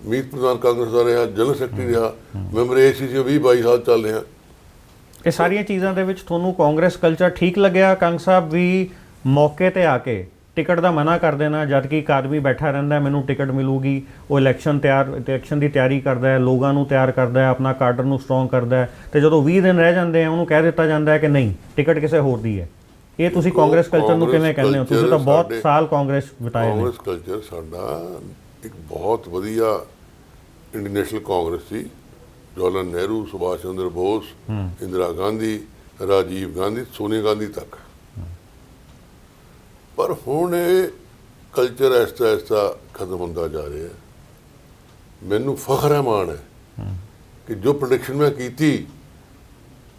ਮੀਤ ਪ੍ਰਧਾਨ ਕਾਂਗਰਸ ਦਾ ਰਿਹਾ, ਜਨਰਲ ਸੈਕਟਰੀ ਰਿਹਾ, ਮੈਂਬਰ ACC 22 ਸਾਲ ਚੱਲ ਰਿਹਾ। ਇਹ ਸਾਰੀਆਂ ਚੀਜ਼ਾਂ ਦੇ ਵਿੱਚ ਤੁਹਾਨੂੰ ਕਾਂਗਰਸ ਕਲਚਰ ਠੀਕ ਲੱਗਿਆ ਕੰਗ ਸਾਹਿਬ, ਵੀ ਮੌਕੇ ਤੇ ਆ ਕੇ ਟਿਕਟ ਦਾ ਮਨਾ ਕਰ ਦੇਣਾ, ਜਦ ਕਿ ਇੱਕ ਆਦਮੀ ਬੈਠਾ ਰਹਿੰਦਾ ਮੈਨੂੰ ਟਿਕਟ ਮਿਲੂਗੀ, ਉਹ ਇਲੈਕਸ਼ਨ ਦੀ ਤਿਆਰੀ ਕਰਦਾ ਹੈ, ਲੋਕਾਂ ਨੂੰ ਤਿਆਰ ਕਰਦਾ ਹੈ, ਆਪਣਾ ਕਾਡਰ ਨੂੰ ਸਟਰੋਂਗ ਕਰਦਾ ਹੈ, ਤੇ ਜਦੋਂ 20 ਦਿਨ ਰਹਿ ਜਾਂਦੇ ਆ ਉਹਨੂੰ ਕਹਿ ਦਿੱਤਾ ਜਾਂਦਾ ਹੈ ਕਿ ਨਹੀਂ ਟਿਕਟ ਕਿਸੇ ਹੋਰ ਦੀ ਹੈ। ਇਹ ਤੁਸੀਂ ਕਾਂਗਰਸ ਕਲਚਰ ਨੂੰ ਕਿਵੇਂ ਕਹਿੰਦੇ ਹੋ? ਤੁਸੀਂ ਤਾਂ ਬਹੁਤ ਸਾਲ ਕਾਂਗਰਸ ਬਿਤਾਏ ਨੇ। ਕਾਂਗਰਸ ਕਲਚਰ ਸਾਡਾ ਇੱਕ ਬਹੁਤ ਵਧੀਆ ਇੰਟਰਨੈਸ਼ਨਲ ਕਾਂਗਰਸ ਸੀ। ਜਵਾਹਰ ਨਹਿਰੂ, ਸੁਭਾਸ਼ ਚੰਦਰ ਬੋਸ, ਇੰਦਰਾ ਗਾਂਧੀ, ਰਾਜੀਵ ਗਾਂਧੀ, ਸੋਨੀਆ ਗਾਂਧੀ ਤੱਕ। ਪਰ ਹੁਣ ਇਹ ਕਲਚਰ ਐਸਾ ਐਸਾ ਖਤਮ ਹੁੰਦਾ ਜਾ ਰਿਹਾ। ਮੈਨੂੰ ਫਖਰ ਹੈ, ਮਾਣ ਹੈ ਕਿ ਜੋ ਪ੍ਰੈਡਿਕਸ਼ਨ ਮੈਂ ਕੀਤੀ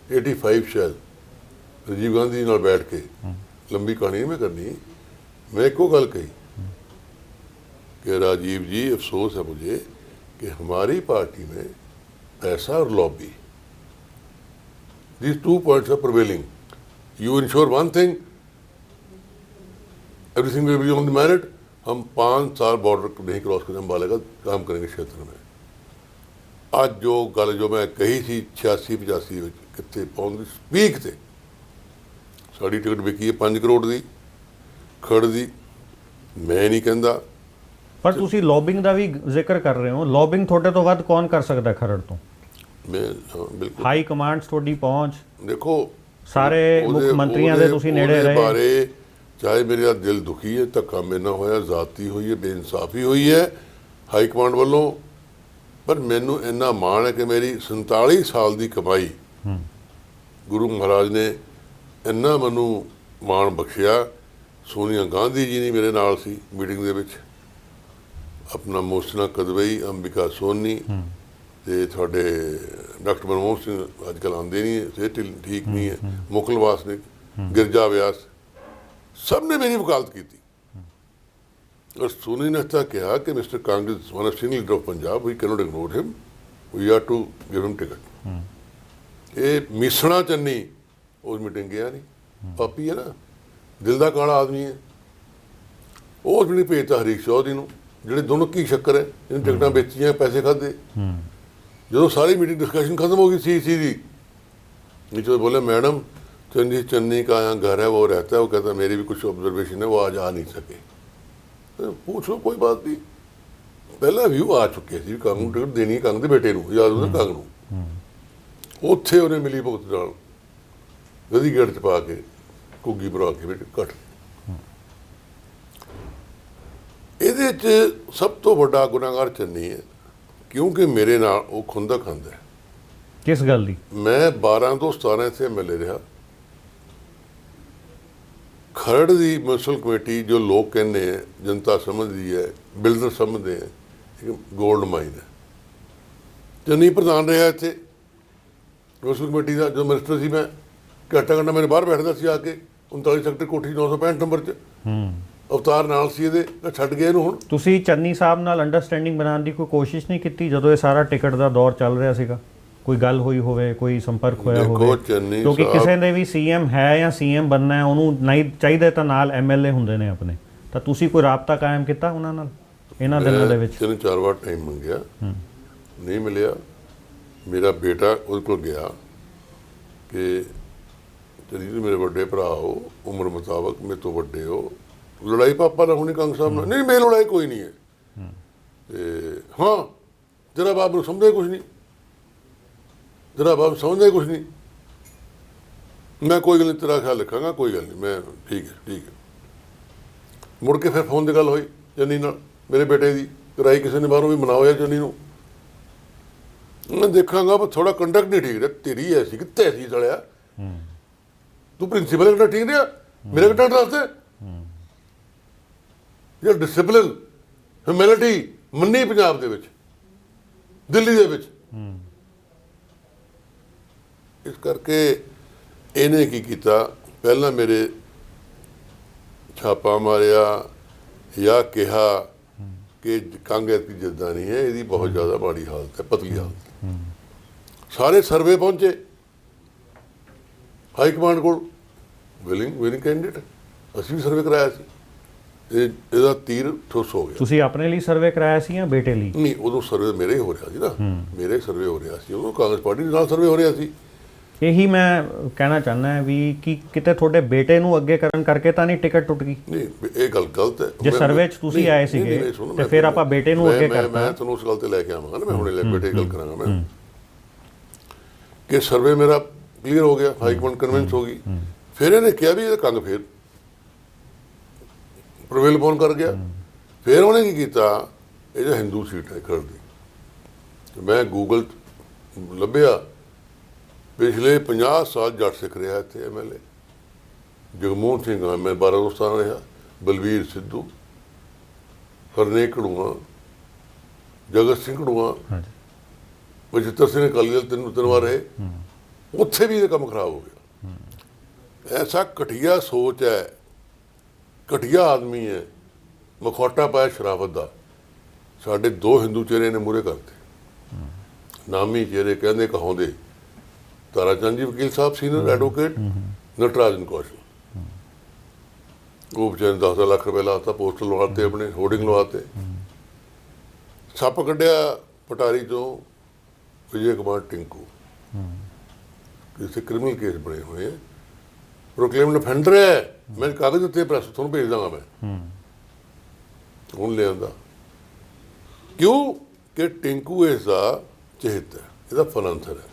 85 ਸ਼ਾਇਦ ਰਾਜੀਵ ਗਾਂਧੀ ਨਾਲ बैठ के, लंबी कहानी नहीं मैं करनी, मैं एको गल कही कि राजीव जी अफसोस है मुझे कि हमारी पार्टी में पैसा और lobby, these 2 points are prevailing. You ensure one thing, everything will be on the merit. हम 5 साल बॉर्डर नहीं क्रॉस करें, अम्बाले का काम करेंगे क्षेत्र में। आज जो गल जो मैं कही थी 86-85 कितने पहुंच स्पीक थे, साड़ी टिकट विकी है 5 करोड़ की खड़ दी। मैं नहीं कहता, ਪਰ ਤੁਸੀਂ ਲੌਬਿੰਗ ਦਾ ਵੀ ਜ਼ਿਕਰ ਕਰ ਰਹੇ ਹੋ। ਲੌਬਿੰਗ ਤੁਹਾਡੇ ਤੋਂ ਵੱਧ ਕੌਣ ਕਰ ਸਕਦਾ ਖਰੜ ਤੋਂ? मैं बिल्कुल ਹਾਈ ਕਮਾਂਡਸ ਤੁਹਾਡੀ ਪਹੁੰਚ, देखो ਸਾਰੇ ਮੁੱਖ ਮੰਤਰੀਆਂ ਦੇ ਤੁਸੀਂ ਨੇੜੇ ਰਹੇ। बारे चाहे मेरा दिल दुखी है, धक्का मेरे नाल होया, ज़ाती हुई है, बेइंसाफी हुई है हाई कमांड वालों, पर मैनू इन्ना माण है कि मेरी 47 साल की कमाई गुरु महाराज ने इन्ना मैनू माण बख्शिया। सोनिया गांधी जी ने मेरे नाल सी मीटिंग दे विच, अपना मोहसिना कदवई, अंबिका सोनी ते थोड़े डॉक्टर मनमोहन सिंह अजकल आते नहीं, सेहत ठीक नहीं है, मुकल वासनिक, गिरजा व्यास, सब ने मेरी वकालत की थी। और सोनी ने तो कहा कि mister Congress one of senior leader of Punjab, we can not ignore him, we are to give him ticket. ये मिसना चन्नी उस मीटिंग गया नहीं, पापी है ना, दिल का काला आदमी है। उस भी नहीं भेजता हरीश चौधरी नूं, ਜਿਹੜੇ ਦੋਨੋਂ ਕੀ ਸ਼ੱਕਰ ਹੈ, ਇਹਨੂੰ ਟਿਕਟਾਂ ਵੇਚੀਆਂ, ਪੈਸੇ ਖਾਦੇ। ਜਦੋਂ ਸਾਰੀ मीटिंग डिस्कशन खत्म हो गई CEC की, नीचे बोले मैडम चन्नी का यहाँ घर है, वो रहता है, वो कहता है मेरी भी कुछ ऑब्जर्वेशन है, वो आज आ नहीं सके। तो पूछ लो, कोई बात नहीं, पहला व्यू आ चुके सी, कंग नूं टिकट देनी, कंग दे बेटे नूं, याद होना कंग नूं। उत्थे उन्हें मिली भुगत नाल गधी गेट च पा के घुग्गी भरा के बेटे कट। ਇਹਦੇ 'ਚ ਸਭ ਤੋਂ ਵੱਡਾ ਗੁਨਾਹਗਾਰ ਚੰਨੀ ਹੈ, ਕਿਉਂਕਿ ਮੇਰੇ ਨਾਲ ਉਹ ਖੁੰਦਾ ਖਾਂਦਾ ਹੈ। ਕਿਸ ਗੱਲ ਦੀ? ਮੈਂ 12 ਤੋਂ 17 ਇੱਥੇ MLA ਰਿਹਾ। ਖਰੜ ਦੀ ਮਿਊਨਿਸਪਲ ਕਮੇਟੀ ਜੋ ਲੋਕ ਕਹਿੰਦੇ ਹੈ, ਜਨਤਾ ਸਮਝਦੀ ਹੈ, ਬਿਲਡਰ ਸਮਝਦੇ ਹੈ, ਇੱਕ ਗੋਲਡ ਮਾਈਨ ਹੈ। ਚੰਨੀ ਪ੍ਰਧਾਨ ਰਿਹਾ ਇੱਥੇ ਮਿਊਨਿਸਪਲ ਕਮੇਟੀ ਦਾ, ਜੋ ਮਿਨਿਸਟਰ ਸੀ। ਮੈਂ ਘੰਟਾ ਮੇਰੇ ਬਾਹਰ ਬੈਠਦਾ ਸੀ ਆ ਕੇ 39 ਸੈਕਟਰ ਕੋਠੀ 965 ਨੰਬਰ 'ਚ। ਅਵਤਾਰ ਨਾਲ ਸੀ ਇਹਦੇ, ਮੈਂ ਛੱਡ ਗਿਆ ਇਹਨੂੰ ਹੁਣ। ਤੁਸੀਂ ਚੰਨੀ ਸਾਹਿਬ ਨਾਲ ਅੰਡਰਸਟੈਂਡਿੰਗ ਬਣਾਉਣ ਦੀ ਕੋਈ ਕੋਸ਼ਿਸ਼ ਨਹੀਂ ਕੀਤੀ ਜਦੋਂ ਇਹ ਸਾਰਾ ਟਿਕਟ ਦਾ ਦੌਰ ਚੱਲ ਰਿਹਾ ਸੀਗਾ? ਕੋਈ ਗੱਲ ਹੋਈ ਹੋਵੇ, ਕੋਈ ਸੰਪਰਕ ਹੋਇਆ ਹੋਵੇ? ਦੇਖੋ ਚੰਨੀ ਕਿਉਂਕਿ ਕਿਸੇ ਨੇ ਵੀ ਸੀਐਮ ਹੈ ਜਾਂ ਸੀਐਮ ਬਣਨਾ ਹੈ, ਉਹਨੂੰ ਨਹੀਂ ਚਾਹੀਦਾ ਤਾਂ ਨਾਲ ਐਮਐਲਏ ਹੁੰਦੇ ਨੇ ਆਪਣੇ, ਤਾਂ ਤੁਸੀਂ ਕੋਈ ਰਾਬਤਾ ਕਾਇਮ ਕੀਤਾ ਉਹਨਾਂ ਨਾਲ ਇਹਨਾਂ ਦਿਨਾਂ ਦੇ ਵਿੱਚ? 3-4 ਵਾਰ ਟਾਈਮ ਮੰਗਿਆ, ਨਹੀਂ ਮਿਲਿਆ। ਮੇਰਾ ਬੇਟਾ ਉਹਦੇ ਕੋਲ ਗਿਆ ਕਿ ਚਲੀ ਜੀ ਮੇਰੇ ਵੱਡੇ ਭਰਾ ਹੋ, ਉਮਰ ਮੁਤਾਬਕ ਮੇਰੇ ਤੋਂ ਵੱਡੇ ਹੋ, ਲੜਾਈ ਪਾਪਾ ਨਾਲ ਹੋਣੀ ਕੰਗ ਸਾਹਿਬ ਨਾਲ? ਨਹੀਂ, ਮੇਰੀ ਲੜਾਈ ਕੋਈ ਨਹੀਂ ਹੈ। ਤੇ ਹਾਂ, ਤੇਰਾ ਬਾਪ ਨੂੰ ਸਮਝਦਾ ਕੁਛ ਨਹੀਂ, ਤੇਰਾ ਬਾਪ ਸਮਝਦਾ ਕੁਛ ਨਹੀਂ। ਮੈਂ ਕੋਈ ਗੱਲ ਨਹੀਂ, ਤੇਰਾ ਖਿਆਲ ਰੱਖਾਂਗਾ, ਕੋਈ ਗੱਲ ਨਹੀਂ, ਮੈਂ ਠੀਕ ਹੈ ਠੀਕ ਹੈ। ਮੁੜ ਕੇ ਫਿਰ ਫੋਨ 'ਤੇ ਗੱਲ ਹੋਈ ਚੰਨੀ ਨਾਲ, ਮੇਰੇ ਬੇਟੇ ਦੀ ਕਰਾਈ ਕਿਸੇ ਨੇ ਬਾਹਰੋਂ ਵੀ ਮਨਾਓ ਜਾਂ ਚੰਨੀ ਨੂੰ। ਮੈਂ ਦੇਖਾਂਗਾ ਪਰ ਥੋੜਾ ਕੰਡਕਟ ਨਹੀਂ ਠੀਕ ਰਿਹਾ, ਤੇਰੀ ਐਸੀ ਕਿੱਥੇ ਐਸੀ ਚਲਿਆ, ਤੂੰ ਪ੍ਰਿੰਸੀਪਲ ਕੰਡਾ ਠੀਕ ਰਿਹਾ, ਮੇਰੇ ਕੰਡਾ ਦੱਸ ਦੇ ਯਾਰ। ਡਿਸਿਪਲਿਨ ਹਿਊਮੈਨਿਟੀ ਮੰਨੀ ਪੰਜਾਬ ਦੇ ਵਿੱਚ, ਦਿੱਲੀ ਦੇ ਵਿੱਚ। ਇਸ ਕਰਕੇ ਇਹਨੇ ਕੀ ਕੀਤਾ, ਪਹਿਲਾਂ ਮੇਰੇ ਛਾਪਾ ਮਾਰਿਆ ਜਾਂ ਕਿਹਾ ਕਿ ਕੰਗ ਐਤਕੀ ਜਿੱਦਾਂ ਨਹੀਂ ਹੈ, ਇਹਦੀ ਬਹੁਤ ਜ਼ਿਆਦਾ ਮਾੜੀ ਹਾਲਤ ਹੈ, ਪਤਲੀ ਹਾਲਤ। ਸਾਰੇ ਸਰਵੇ ਪਹੁੰਚੇ ਹਾਈ ਕਮਾਂਡ ਕੋਲ, ਵਿਲਿੰਗ ਕੈਂਡੀਡੇਟ। ਅਸੀਂ ਵੀ ਸਰਵੇ ਕਰਾਇਆ ਸੀ, ਇਹਦਾ ਤੀਰ ਠੁੱਸ ਹੋ ਗਿਆ। ਤੁਸੀਂ ਆਪਣੇ ਲਈ ਸਰਵੇ ਕਰਾਇਆ ਸੀ ਜਾਂ ਬੇਟੇ ਲਈ? ਨਹੀਂ, ਉਦੋਂ ਸਰਵੇ ਮੇਰੇ ਹੀ ਹੋ ਰਿਹਾ ਸੀ ਨਾ, ਮੇਰੇ ਸਰਵੇ ਹੋ ਰਿਹਾ ਸੀ, ਉਦੋਂ ਕਾਂਗਰਸ ਪਾਰਟੀ ਦੇ ਨਾਲ ਸਰਵੇ ਹੋ ਰਿਹਾ ਸੀ। ਇਹੀ ਮੈਂ ਕਹਿਣਾ ਚਾਹੁੰਦਾ ਵੀ ਕਿ ਕਿਤੇ ਤੁਹਾਡੇ ਬੇਟੇ ਨੂੰ ਅੱਗੇ ਕਰਨ ਕਰਕੇ ਤਾਂ ਨਹੀਂ ਟਿਕਟ ਟੁੱਟ ਗਈ? ਨਹੀਂ, ਇਹ ਗੱਲ ਗਲਤ ਹੈ। ਜੇ ਸਰਵੇ 'ਚ ਤੁਸੀਂ ਆਏ ਸੀਗੇ ਤੇ ਫਿਰ ਆਪਾਂ ਬੇਟੇ ਨੂੰ ਅੱਗੇ ਕਰਤਾ। ਮੈਂ ਤੁਹਾਨੂੰ ਉਸ ਗੱਲ ਤੇ ਲੈ ਕੇ ਆਵਾਂਗਾ ਨਾ, ਮੈਂ ਹੁਣੇ ਲੈ ਬੇਟੇ ਗੱਲ ਕਰਾਂਗਾ ਮੈਂ ਕਿ ਸਰਵੇ ਮੇਰਾ ਕਲੀਅਰ ਹੋ ਗਿਆ, ਹਾਈ ਕਮਾਂਡ ਕਨਵਿੰਸ ਹੋ ਗਈ। ਫਿਰ ਇਹਨੇ ਕਿਹਾ ਵੀ ਇਹ ਕੰਗ ਫਿਰ ਪ੍ਰਵੇਲ ਪੌਨ ਕਰ ਗਿਆ। ਫਿਰ ਉਹਨੇ ਕੀ ਕੀਤਾ, ਇਹ ਜੋ ਹਿੰਦੂ ਸੀਟ ਹੈ ਖੜ ਦੀ, ਮੈਂ ਗੂਗਲ ਲੱਭਿਆ, ਪਿਛਲੇ 50 ਸਾਲ ਜੱਟ ਸਿੱਖ ਰਿਹਾ ਇੱਥੇ ਐਮਐਲਏ। ਜਗਮੋਹਨ ਸਿੰਘ ਆ, ਮੈਂ 12 ਦੋਸਤਾਂ ਰਿਹਾ, ਬਲਵੀਰ ਸਿੱਧੂ, ਹਰਨੇਕ ਕੜੂਆ, ਜਗਤ ਸਿੰਘ ਕੜੂਆ, ਬਚਿੱਤਰ ਸਿੰਘ ਅਕਾਲੀ ਦਲ ਤਿੰਨ ਵਾਰ ਰਹੇ। ਉੱਥੇ ਵੀ ਇਹ ਕੰਮ ਖਰਾਬ ਹੋ ਗਿਆ। ਐਸਾ ਘਟੀਆ ਸੋਚ ਹੈ, ਘਟੀਆ ਆਦਮੀ ਹੈ, ਮਖੌਟਾ ਪਾਇਆ ਸ਼ਰਾਫਤ ਦਾ। ਸਾਡੇ 2 ਹਿੰਦੂ ਚਿਹਰੇ ਨੇ ਮੂਹਰੇ ਕਰਤੇ, ਨਾਮੀ ਚਿਹਰੇ ਕਹਿੰਦੇ ਕਹਾਉਂਦੇ, ਤਾਰਾ ਚੰਦ ਜੀ ਵਕੀਲ ਸਾਹਿਬ, ਸੀਨੀਅਰ ਐਡਵੋਕੇਟ, ਨਟਰਾਜਨ ਕੌਸ਼ਲ, ਉਹ ਵਿਚਾਰੇ 10 ਲੱਖ ਰੁਪਏ ਲਾਤਾ, ਪੋਸਟਰ ਲਵਾਤੇ, ਆਪਣੇ ਹੋਰਡਿੰਗ ਲਵਾਤੇ। ਸੱਪ ਕੱਢਿਆ ਪਟਾਰੀ ਤੋਂ ਵਿਜੇ ਕੁਮਾਰ ਟਿੰਕੂ, ਕਿਸੇ ਕ੍ਰਿਮੀਨਲ ਕੇਸ ਬਣੇ ਹੋਏ ਹੈ, ਪ੍ਰੋਕਲੇਮਡ ਅਫੈਂਡਰ ਹੈ। ਮੈਂ ਕਾਗਜ਼ ਦਿੱਤੇ ਪ੍ਰੈਸ, ਤੁਹਾਨੂੰ ਭੇਜ ਦਾਂਗਾ ਮੈਂ, ਹੁਣ ਲਿਆਂਦਾ। ਕਿਉਂ ਕਿ ਟਿੰਕੂ ਇਸ ਦਾ ਚਹੇਤਾ ਹੈ, ਇਹਦਾ ਫਾਈਨਾਂਸਰ ਹੈ,